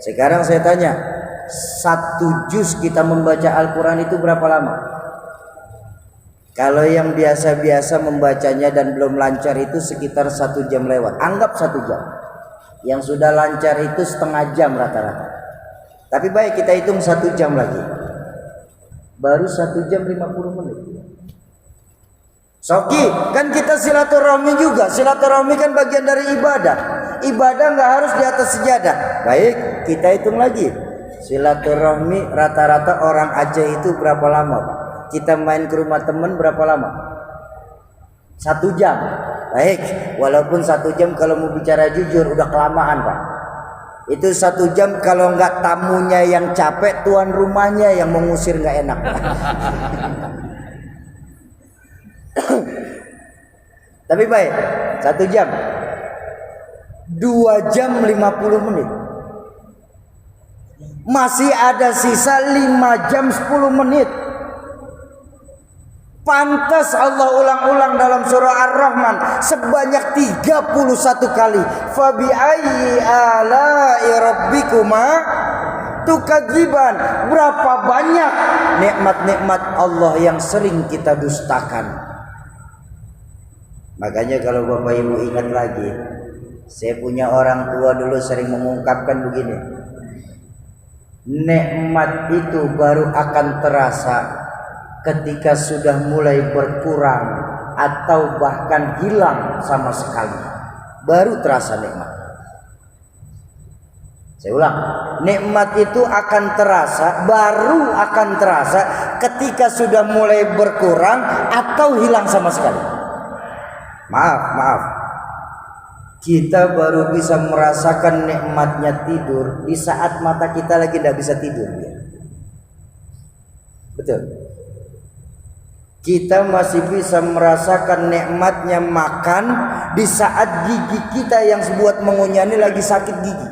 A: Sekarang saya tanya, 1 juz kita membaca Al-Quran itu berapa lama? Kalau yang biasa-biasa membacanya dan belum lancar itu sekitar 1 jam lewat. Anggap 1 jam. Yang sudah lancar itu setengah jam rata-rata. Tapi baik, kita hitung 1 jam lagi. Baru 1 jam 50 menit. Soki, kan kita silaturahmi juga. Silaturahmi kan bagian dari ibadah. Ibadah nggak harus di atas sejadah. Baik, kita hitung lagi. Silaturahmi rata-rata orang Aceh itu berapa lama Pak? Kita main ke rumah teman berapa lama? 1 jam. Baik, walaupun 1 jam kalau mau bicara jujur udah kelamaan Pak. Itu 1 jam kalau nggak tamunya yang capek, tuan rumahnya yang mengusir nggak enak. Tapi baik, 1 jam. 2 jam 50 menit. Masih ada sisa 5 jam 10 menit. Pantas Allah ulang-ulang dalam surah Ar-Rahman sebanyak 31 kali. Fabi ayyi ala'i rabbikuma tukadziban. Berapa banyak nikmat-nikmat Allah yang sering kita dustakan. Makanya kalau Bapak Ibu ingat lagi, saya punya orang tua dulu sering mengungkapkan begini. Nikmat itu baru akan terasa ketika sudah mulai berkurang atau bahkan hilang sama sekali. Baru terasa nikmat. Saya ulang, nikmat itu akan terasa, baru akan terasa ketika sudah mulai berkurang atau hilang sama sekali. Maaf, kita baru bisa merasakan nikmatnya tidur di saat mata kita lagi tidak bisa tidur ya. Betul. Kita masih bisa merasakan nikmatnya makan di saat gigi kita yang buat mengunyah ini lagi sakit gigi.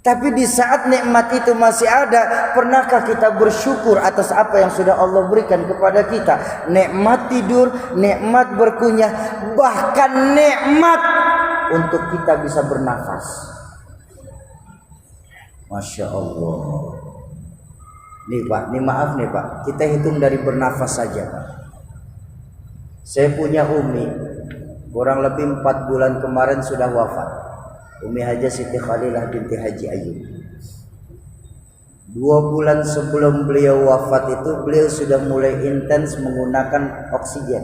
A: Tapi di saat nikmat itu masih ada, pernahkah kita bersyukur atas apa yang sudah Allah berikan kepada kita? Nikmat tidur, nikmat berkunyah, bahkan nikmat untuk kita bisa bernafas. Masya Allah. Nih Pak, nih maaf nih Pak, kita hitung dari bernafas saja Pak. Saya punya Umi, kurang lebih 4 bulan kemarin sudah wafat. Umi Hajah Siti Khalilah binti Haji Ayub. 2 bulan sebelum beliau wafat itu, beliau sudah mulai intens menggunakan oksigen.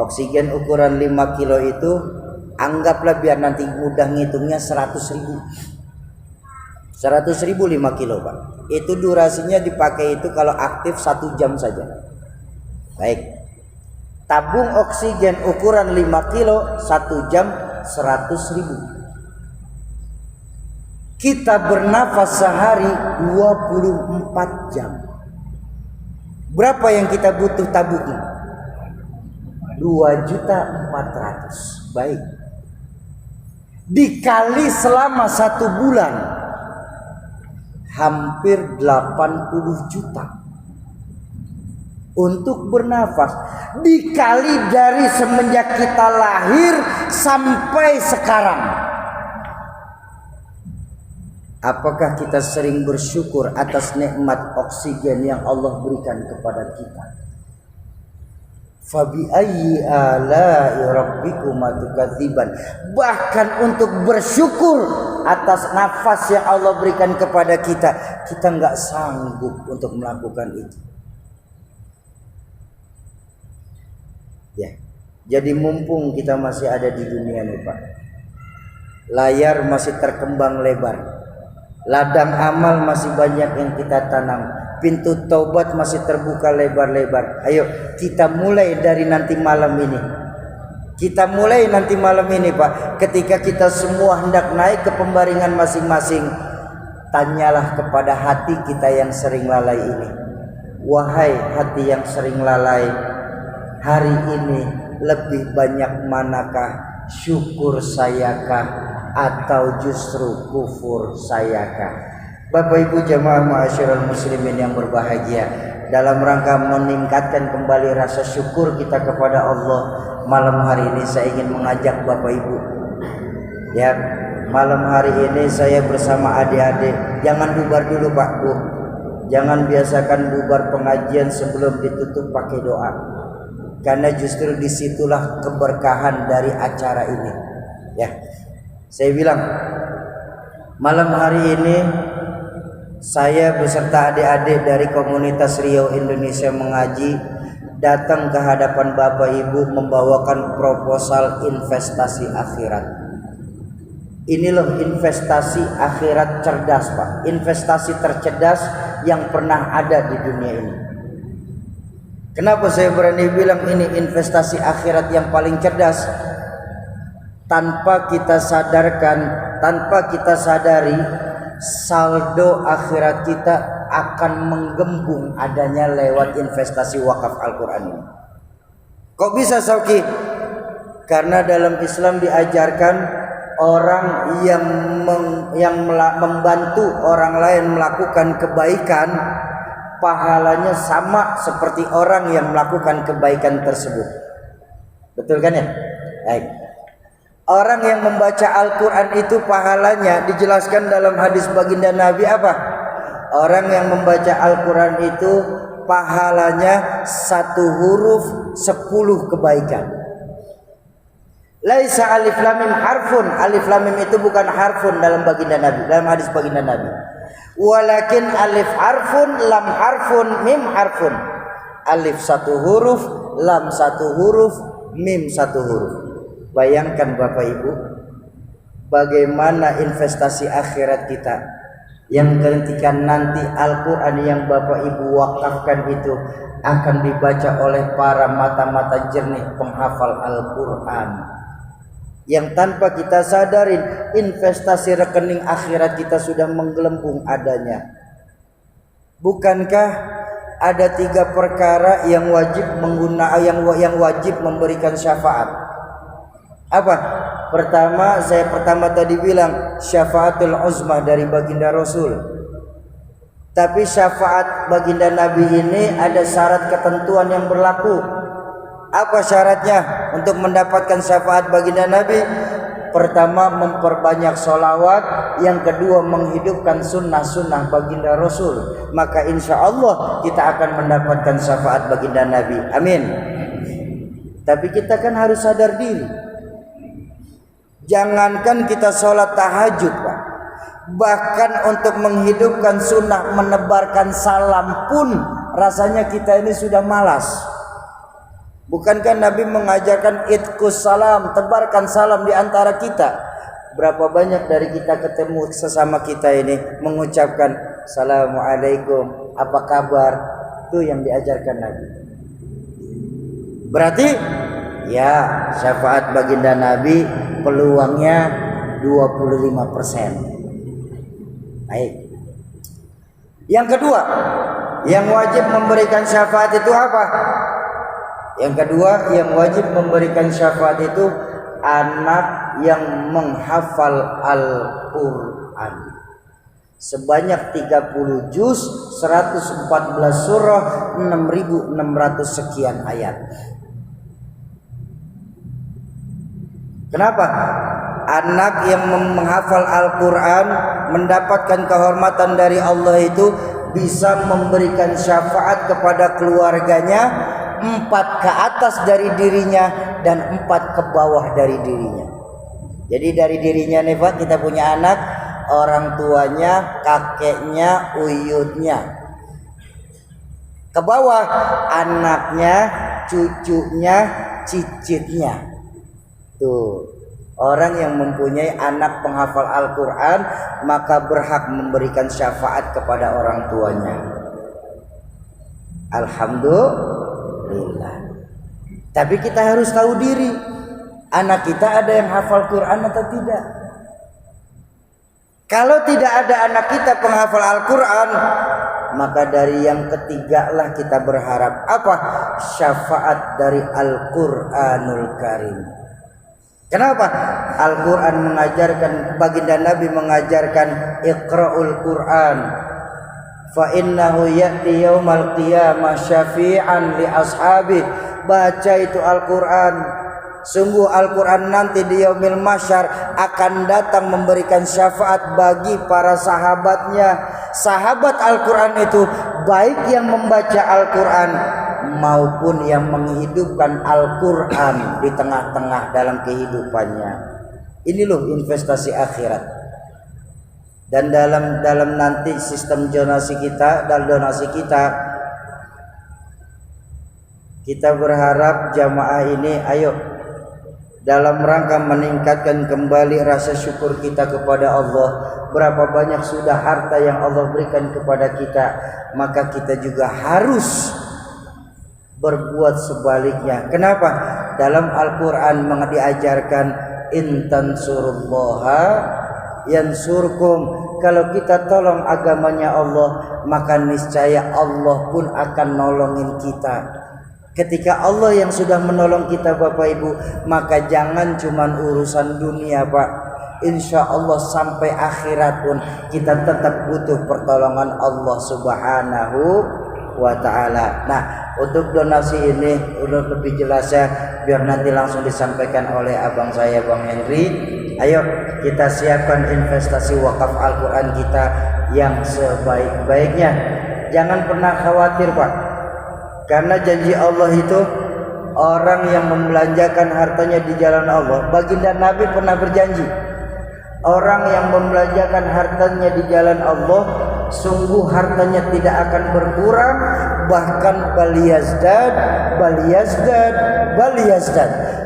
A: Oksigen ukuran 5 kilo itu, anggaplah biar nanti mudah ngitungnya 100.000. 100.000 5 kilo Pak. Itu durasinya dipakai itu kalau aktif 1 jam saja. Baik. Tabung oksigen ukuran 5 kilo 1 jam 100.000. Kita bernafas sehari 24 jam. Berapa yang kita butuh tabung? 2.400.000. Baik. Dikali selama 1 bulan hampir 80 juta untuk bernafas. Dikali dari semenjak kita lahir sampai sekarang. Apakah kita sering bersyukur atas nikmat oksigen yang Allah berikan kepada kita? Fabi ayyi ala'i rabbikuma tukadziban. Bahkan untuk bersyukur atas nafas yang Allah berikan kepada kita, kita nggak sanggup untuk melakukan itu. Ya, jadi mumpung kita masih ada di dunia nih Pak, layar masih terkembang lebar. Ladang amal masih banyak yang kita tanam. Pintu taubat masih terbuka lebar-lebar. Ayo kita mulai dari nanti malam ini. Kita mulai nanti malam ini Pak. Ketika kita semua hendak naik ke pembaringan masing-masing, tanyalah kepada hati kita yang sering lalai ini. Wahai hati yang sering lalai, hari ini lebih banyak manakah syukur sayakah atau justru kufur sayakah? Bapak Ibu jamaah ma'asyiral muslimin yang berbahagia, dalam rangka meningkatkan kembali rasa syukur kita kepada Allah, malam hari ini saya ingin mengajak Bapak Ibu, ya, malam hari ini saya bersama adik-adik, jangan bubar dulu Pak Bu, jangan biasakan bubar pengajian sebelum ditutup pakai doa, karena justru disitulah keberkahan dari acara ini. Ya, saya bilang malam hari ini saya beserta adik-adik dari komunitas Riau Indonesia Mengaji datang ke hadapan Bapak Ibu membawakan proposal investasi akhirat. Ini loh investasi akhirat cerdas Pak, investasi tercerdas yang pernah ada di dunia ini. Kenapa saya berani bilang ini investasi akhirat yang paling cerdas? Tanpa kita sadarkan, tanpa kita sadari, saldo akhirat kita akan menggembung adanya lewat investasi wakaf Al-Quran ini. Kok bisa Sauki? Karena dalam Islam diajarkan orang yang membantu orang lain melakukan kebaikan, pahalanya sama seperti orang yang melakukan kebaikan tersebut. Betul kan ya? Baik. Orang yang membaca Al-Quran itu pahalanya dijelaskan dalam hadis baginda Nabi apa? Orang yang membaca Al-Quran itu pahalanya 1 huruf 10 kebaikan. Laisa alif lam mim harfun. Alif lam mim itu bukan harfun dalam baginda Nabi, dalam hadis baginda Nabi. Walakin alif harfun, lam harfun, mim harfun. Alif 1 huruf, lam 1 huruf, mim 1 huruf. Bayangkan Bapak Ibu, bagaimana investasi akhirat kita yang ketika nanti Al-Quran yang Bapak Ibu wakafkan itu akan dibaca oleh para mata-mata jernih penghafal Al-Quran, yang tanpa kita sadarin investasi rekening akhirat kita sudah menggelembung adanya. Bukankah ada 3 perkara yang wajib yang wajib memberikan syafaat? Apa? Saya pertama tadi bilang syafaatul uzmah dari baginda Rasul. Tapi syafaat baginda Nabi ini ada syarat ketentuan yang berlaku. Apa syaratnya untuk mendapatkan syafaat baginda Nabi? Pertama, memperbanyak sholawat. Yang kedua, menghidupkan sunnah-sunnah baginda Rasul. Maka insya Allah kita akan mendapatkan syafaat baginda Nabi. Amin. Tapi kita kan harus sadar diri. Jangankan kita sholat tahajud Pak, bahkan untuk menghidupkan sunnah, menebarkan salam pun rasanya kita ini sudah malas. Bukankah Nabi mengajarkan itqus salam, tebarkan salam di antara kita? Berapa banyak dari kita ketemu sesama kita ini mengucapkan Assalamualaikum, apa kabar? Itu yang diajarkan Nabi. Berarti ya syafaat baginda Nabi peluangnya 25%. Baik. Yang kedua, yang wajib memberikan syafaat itu apa? Yang kedua, yang wajib memberikan syafaat itu anak yang menghafal Al-Quran sebanyak 30 juz, 114 surah, 6.600 sekian ayat. Kenapa? Anak yang menghafal Al-Quran mendapatkan kehormatan dari Allah itu bisa memberikan syafaat kepada keluarganya, 4 ke atas dari dirinya dan 4 ke bawah dari dirinya. Jadi dari dirinya nih Pak, kita punya anak, orang tuanya, kakeknya, uyutnya. Ke bawah anaknya, cucunya, cicitnya. Tuh, orang yang mempunyai anak penghafal Al-Quran maka berhak memberikan syafaat kepada orang tuanya. Alhamdulillah. Tapi kita harus tahu diri, anak kita ada yang hafal Quran atau tidak. Kalau tidak ada anak kita penghafal Al-Quran, maka dari yang ketiga lah kita berharap apa? Syafaat dari Al-Quranul Karim. Kenapa? Al-Quran mengajarkan, baginda Nabi mengajarkan Iqra'ul Quran fa innahu ya'ti yaumal qiyamah syafi'an li ashabi. Baca itu Al-Quran, sungguh Al-Quran nanti di yaumil mahsyar akan datang memberikan syafaat bagi para sahabatnya. Sahabat Al-Quran itu baik yang membaca Al-Quran maupun yang menghidupkan Al-Quran di tengah-tengah dalam kehidupannya. Ini loh investasi akhirat. Dan dalam nanti sistem donasi kita, kita berharap jamaah ini ayo dalam rangka meningkatkan kembali rasa syukur kita kepada Allah. Berapa banyak sudah harta yang Allah berikan kepada kita, maka kita juga harus berbuat sebaliknya. Kenapa? Dalam Al-Quran diajarkan intan surullaha yansurkum. Kalau kita tolong agamanya Allah, maka niscaya Allah pun akan nolongin kita. Ketika Allah yang sudah menolong kita Bapak Ibu, maka jangan cuman urusan dunia Pak. Insya Allah sampai akhirat pun kita tetap butuh pertolongan Allah Subhanahu wa ta'ala. Nah, untuk donasi ini untuk lebih jelasnya biar nanti langsung disampaikan oleh abang saya Bang Henry. Ayo kita siapkan investasi wakaf Al-Quran kita yang sebaik-baiknya. Jangan pernah khawatir Pak, karena janji Allah itu orang yang membelanjakan hartanya di jalan Allah. Baginda Nabi pernah berjanji, orang yang membelanjakan hartanya di jalan Allah, sungguh hartanya tidak akan berkurang, bahkan baliyazdad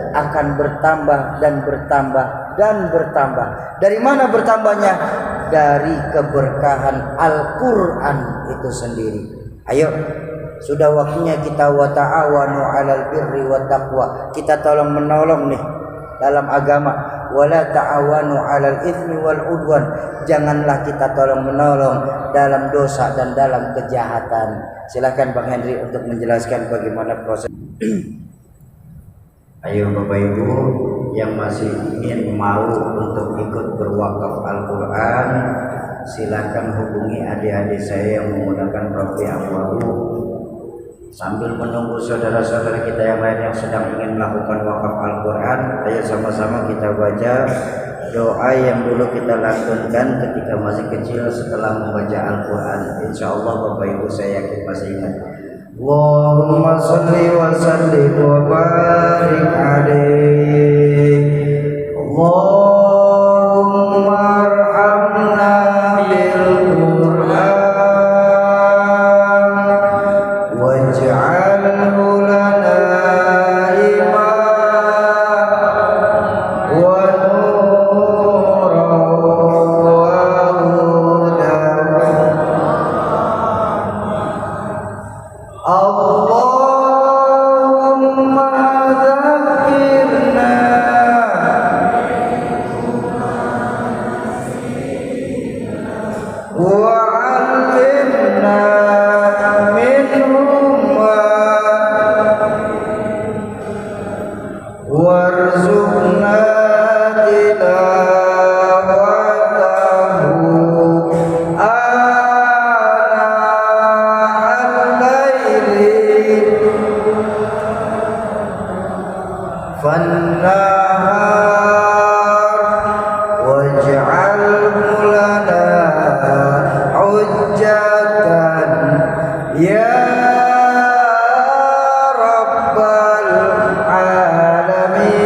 A: akan bertambah dan bertambah dan bertambah. Dari mana bertambahnya? Dari keberkahan Al-Quran itu sendiri. Ayo, sudah waktunya kita wa ta'awanu 'alal birri wat taqwa. Kita tolong menolong nih dalam agama. Wala ta'awanu 'alal itsmi wal 'udwan. Janganlah kita tolong menolong dalam dosa dan dalam kejahatan. Silakan Bang Henry untuk menjelaskan bagaimana proses. Ayo Bapak Ibu yang masih ingin mau untuk ikut berwakaf Al-Quran, silakan hubungi adik-adik saya yang menggunakan Rafi Amwaru. Sambil menunggu saudara-saudara kita yang lain yang sedang ingin melakukan wakaf Al-Quran, ayo sama-sama kita baca doa yang dulu kita lantunkan ketika masih kecil setelah membaca Al-Quran. Insya Allah Bapak Ibu saya yakin masih ingat. Allahumma salli wa sallim wa barik alaihi. Allahumma arhamna bil Qur'an waj'alhu lana imam wa nuran warzuqna tilawatahu ana'al laili fannahar waj'alhu lana hujjatan ya rabbal alamin.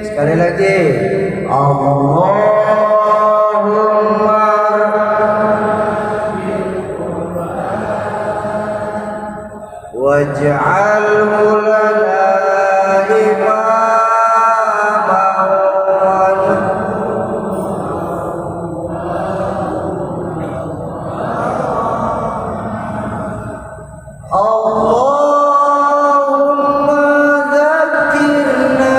A: Sekali lagi, Allahumma waj'alhu lana imaman Allahumma dzakirna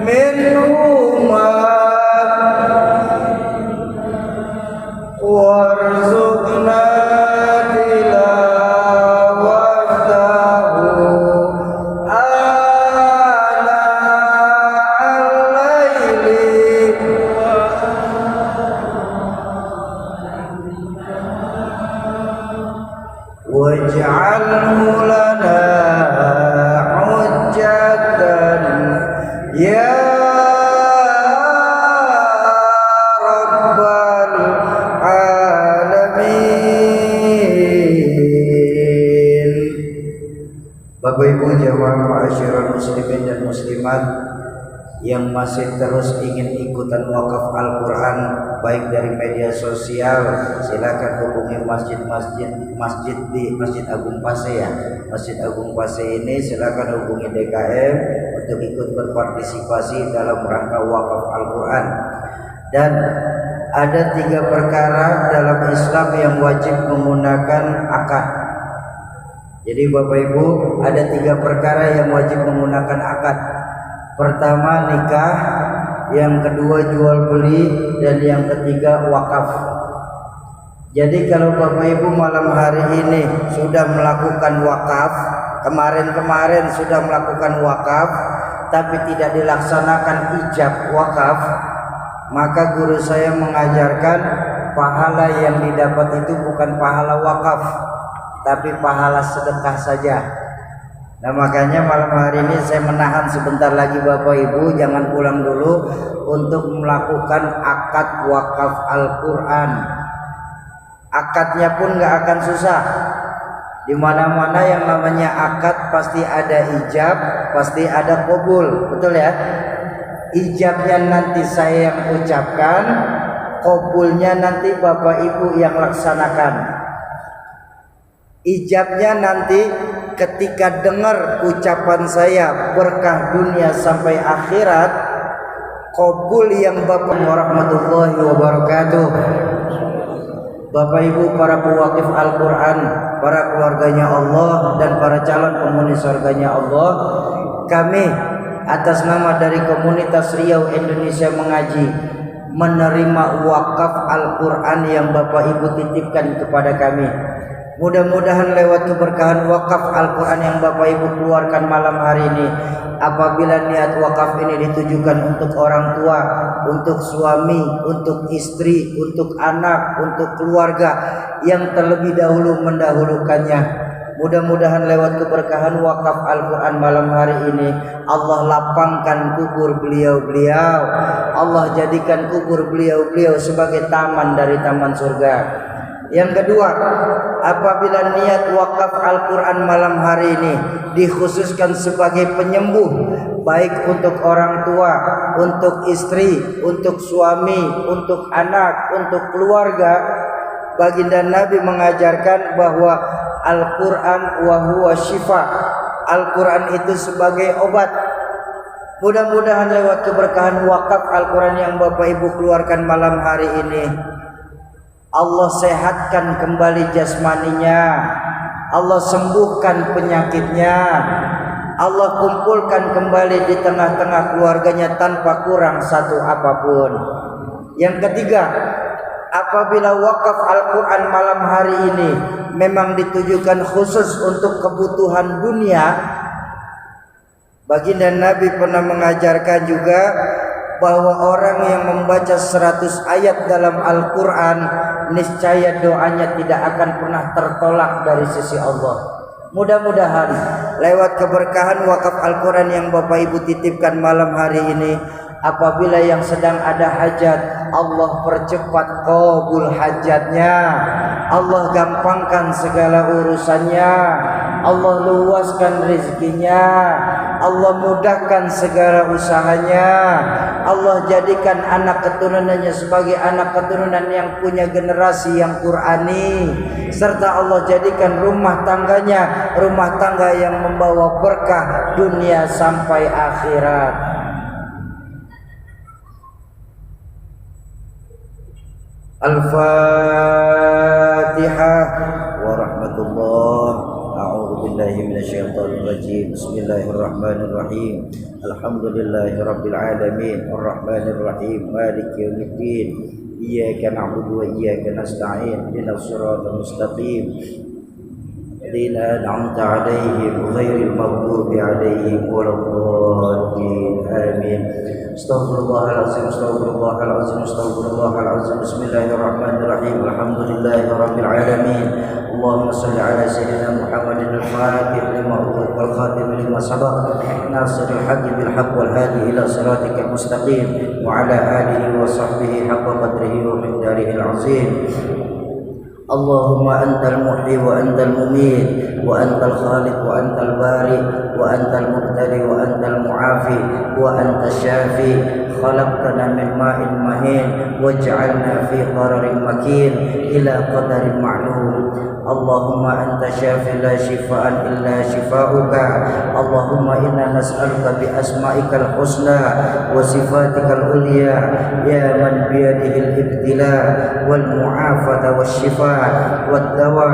A: minhu ma warzuqna tilawatahu ana'al laili waj'alhu lana hujjatan ya rabbal alamin. Bapak Ibu jamaah ma'asyiral muslimin dan muslimat yang masih terus ingin ikutan wakaf Al-Quran baik dari media sosial, silakan hubungi masjid di Masjid Agung Pase ya. Masjid Agung Pase ini silakan hubungi DKM untuk ikut berpartisipasi dalam rangka wakaf Al-Quran. Dan ada 3 perkara dalam Islam yang wajib menggunakan akad. Jadi Bapak Ibu, ada 3 perkara yang wajib menggunakan akad. Pertama nikah, yang kedua jual beli, dan yang ketiga wakaf. Jadi kalau Bapak Ibu malam hari ini sudah melakukan wakaf, kemarin sudah melakukan wakaf tapi tidak dilaksanakan ijab wakaf, maka guru saya mengajarkan pahala yang didapat itu bukan pahala wakaf tapi pahala sedekah saja. Nah makanya malam hari ini saya menahan sebentar lagi Bapak Ibu, jangan pulang dulu untuk melakukan akad wakaf Al-Quran. Akadnya pun gak akan susah. Di mana-mana yang namanya akad pasti ada ijab, pasti ada qabul, betul ya? Ijabnya nanti saya yang ucapkan, qabulnya nanti Bapak Ibu yang laksanakan. Ijabnya nanti ketika dengar ucapan saya berkah dunia sampai akhirat, qabul yang Bapak warahmatullahi wabarakatuh. Bapak Ibu para pewakif Al-Quran, para keluarganya Allah dan para calon penghuni surganya Allah, kami atas nama dari komunitas Riau Indonesia Mengaji menerima wakaf Al-Quran yang Bapak Ibu titipkan kepada kami. Mudah-mudahan lewat keberkahan wakaf Al-Quran yang Bapak Ibu keluarkan malam hari ini, apabila niat wakaf ini ditujukan untuk orang tua, untuk suami, untuk istri, untuk anak, untuk keluarga yang terlebih dahulu mendahulukannya, mudah-mudahan lewat keberkahan wakaf Al-Quran malam hari ini Allah lapangkan kubur beliau-beliau, Allah jadikan kubur beliau-beliau sebagai taman dari taman surga. Yang kedua, apabila niat wakaf Al-Quran malam hari ini dikhususkan sebagai penyembuh, baik untuk orang tua, untuk istri, untuk suami, untuk anak, untuk keluarga, baginda Nabi mengajarkan bahwa Al-Quran wa huwa syifa, Al-Quran itu sebagai obat. Mudah-mudahan lewat keberkahan wakaf Al-Quran yang Bapak Ibu keluarkan malam hari ini, Allah sehatkan kembali jasmaninya, Allah sembuhkan penyakitnya, Allah kumpulkan kembali di tengah-tengah keluarganya tanpa kurang satu apapun. Yang ketiga, apabila wakaf Al-Quran malam hari ini memang ditujukan khusus untuk kebutuhan dunia, baginda Nabi pernah mengajarkan juga bahwa orang yang membaca 100 ayat dalam Al-Quran, niscaya doanya tidak akan pernah tertolak dari sisi Allah. Mudah-mudahan lewat keberkahan wakaf Al-Quran yang Bapak Ibu titipkan malam hari ini, apabila yang sedang ada hajat, Allah percepat qabul hajatnya, Allah gampangkan segala urusannya, Allah luaskan rezekinya, Allah mudahkan segala usahanya, Allah jadikan anak keturunannya sebagai anak keturunan yang punya generasi yang Qurani, serta Allah jadikan rumah tangganya rumah tangga yang membawa berkah dunia sampai akhirat. Al-Fatihah wa rahmatullah. A'udzu billahi minasyaitonir rajim. Bismillahirrahmanirrahim. Alhamdulillahirabbil alamin, arrahmanir rahim, maliki yaumiddin. Iyyaka na'budu wa iyyaka nasta'in. Ihdinas siratal mustaqim. Ladzina an'amta 'alaihim ghairil maghdubi 'alaihim waladdallin. Amin. Astaghfirullahalazim, astaghfirullahalazim, astaghfirullahalazim. Bismillahirrahmanirrahim. Alhamdulillahirabbil alamin. Allahumma shalli ala sayyidina Muhammadin al-fatih lima ughliqa wal khatim lima sabaq, nasiril haqqi bil haqq wal hadi ila siratikal mustaqim, wa ala alihi wa sahbihi haqqa qadrihi wa miqdarihi al-'azim. Allahumma antal muhyi wa antal mumit wa antal khaliq wa antal bari wa antal mubtadi wa antal muafi wa antal syafi. Khalaqtana min ma'in mahin waj'alna fi qararin makin ila qadarin ma'lum. Allahumma anta syafi la shifaan illa shifauka. Allahumma inna nas'aluka bi asma'ikal husna wa sifatikal ulya ya man biyadihil ibtila wal mu'afata was shifa wad dawa.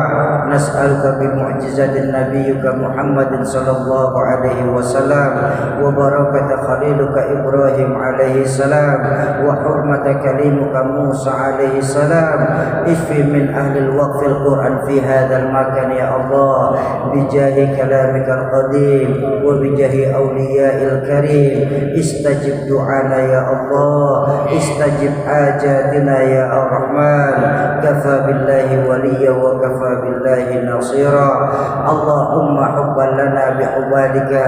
A: Nas'aluka bi mu'jizatin nabiyyika Muhammadin sallallahu alaihi wasallam wa barakata khaliluka Ibrahim alaihi salam wa hurmata kalimuka Musa alaihi salam. Ishfi min ahli al-waqfil Qur'an fi hadzal makan ya Allah, bijahi kalamikal qadim wa bijahi awliya'il karim. Istajib du'ana ya Allah, istajib hajatina ya Ar-Rahman. Kafa billahi waliya wa kafa billahi nasira. Allahumma hubban lana bihubadika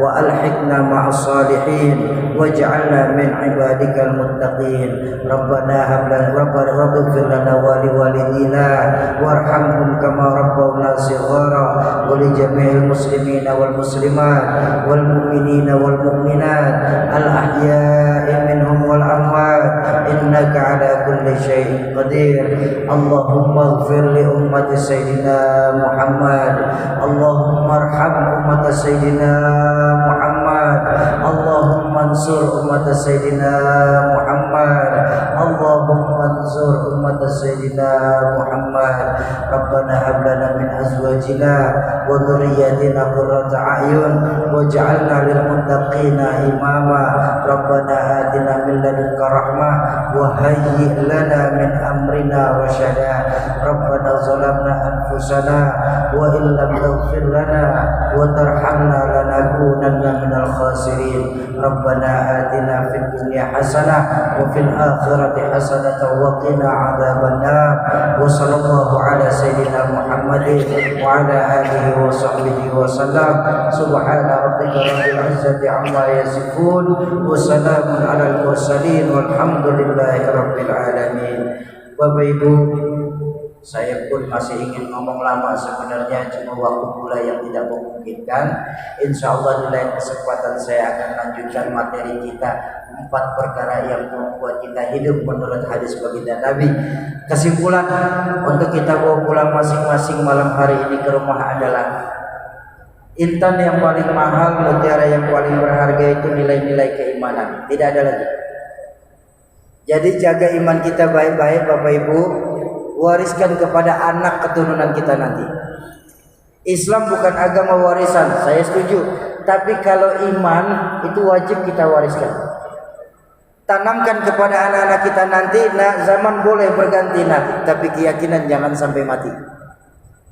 A: wa alhiqna ma'as salihin waj'alna min ibadikal muttaqin. Rabbana hab lana rabbana lana wa liwalidina warhamhum kama rabbawna shighara wa li jami'il muslimina wal muslimat wal mu'minina wal mu'minat al ahya'i minhum wal amwat innaka ala kulli syai'in qadir. Allahumma ighfir li ummati sayyidina Muhammad. Allahumma arham ummata sayyidina Muhammad. Allahumma ansur ummata sayyidina Muhammad. Allahumma ansur ummata sayyidina Muhammad. Rabbana hab lana min azwajina wa dhurriyyatina qurrata a'yun waj'alna lil muttaqina imama. Rabbana atina min ladunka rahmah wa hayyi' lana min amrina rasyada. Rabbana zalamna anfusana wa illam taghfir lana wa tarhamna lanakunanna minal khasirin. Rabbana atina fid dunya hasanah wa fil akhirati hasanah wa qina adzabannar. Wa sallallahu ala sayyidina Muhammadin wa ala alihi wa sahbihi wa sallam. Subhana rabbika rabbil izzati amma yasifun wa salamun alal mursalin walhamdulillahi rabbil alamin. Bapak Ibu, saya pun masih ingin ngomong lama sebenarnya, cuma waktu pula yang tidak memungkinkan. Insya Allah di lain kesempatan saya akan lanjutkan materi kita, 4 perkara yang membuat kita hidup menurut hadis baginda Nabi. Kesimpulan untuk kita bawa pulang masing-masing malam hari ini ke rumah adalah intan yang paling mahal, mutiara yang paling berharga itu nilai-nilai keimanan. Tidak ada lagi. Jadi jaga iman kita baik-baik Bapak Ibu, wariskan kepada anak keturunan kita nanti. Islam bukan agama warisan, saya setuju. Tapi kalau iman itu wajib kita wariskan. Tanamkan kepada anak-anak kita nanti, nah zaman boleh berganti nah, tapi keyakinan jangan sampai mati.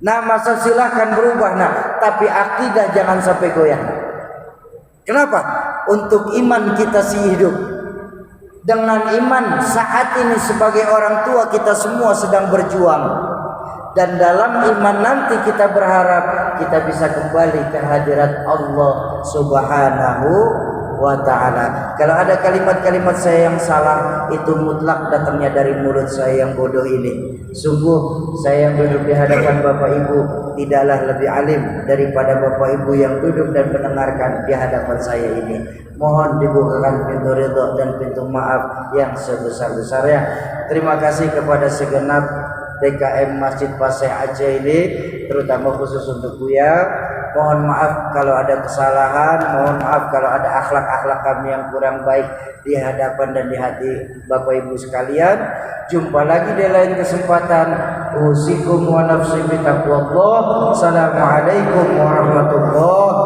A: Nah masa silahkan berubah nah, tapi akidah jangan sampai goyah. Kenapa? Untuk iman kita si hidup. Dengan iman saat ini sebagai orang tua kita semua sedang berjuang. Dan dalam iman nanti kita berharap kita bisa kembali ke hadirat Allah Subhanahu wa ta'ala. Kalau ada kalimat-kalimat saya yang salah, itu mutlak datangnya dari mulut saya yang bodoh ini. Sungguh saya yang duduk di hadapan Bapak Ibu tidaklah lebih alim daripada Bapak Ibu yang duduk dan mendengarkan di hadapan saya ini. Mohon dibukakan pintu ridha dan pintu maaf yang sebesar-besarnya. Terima kasih kepada segenap DKM Masjid Paseh Aceh ini, terutama khusus untuk Buya. Mohon maaf kalau ada kesalahan, mohon maaf kalau ada akhlak-akhlak kami yang kurang baik di hadapan dan di hati Bapak Ibu sekalian. Jumpa lagi di lain kesempatan. Usikum wa nafsi bi taqwallah. Assalamualaikum warahmatullahi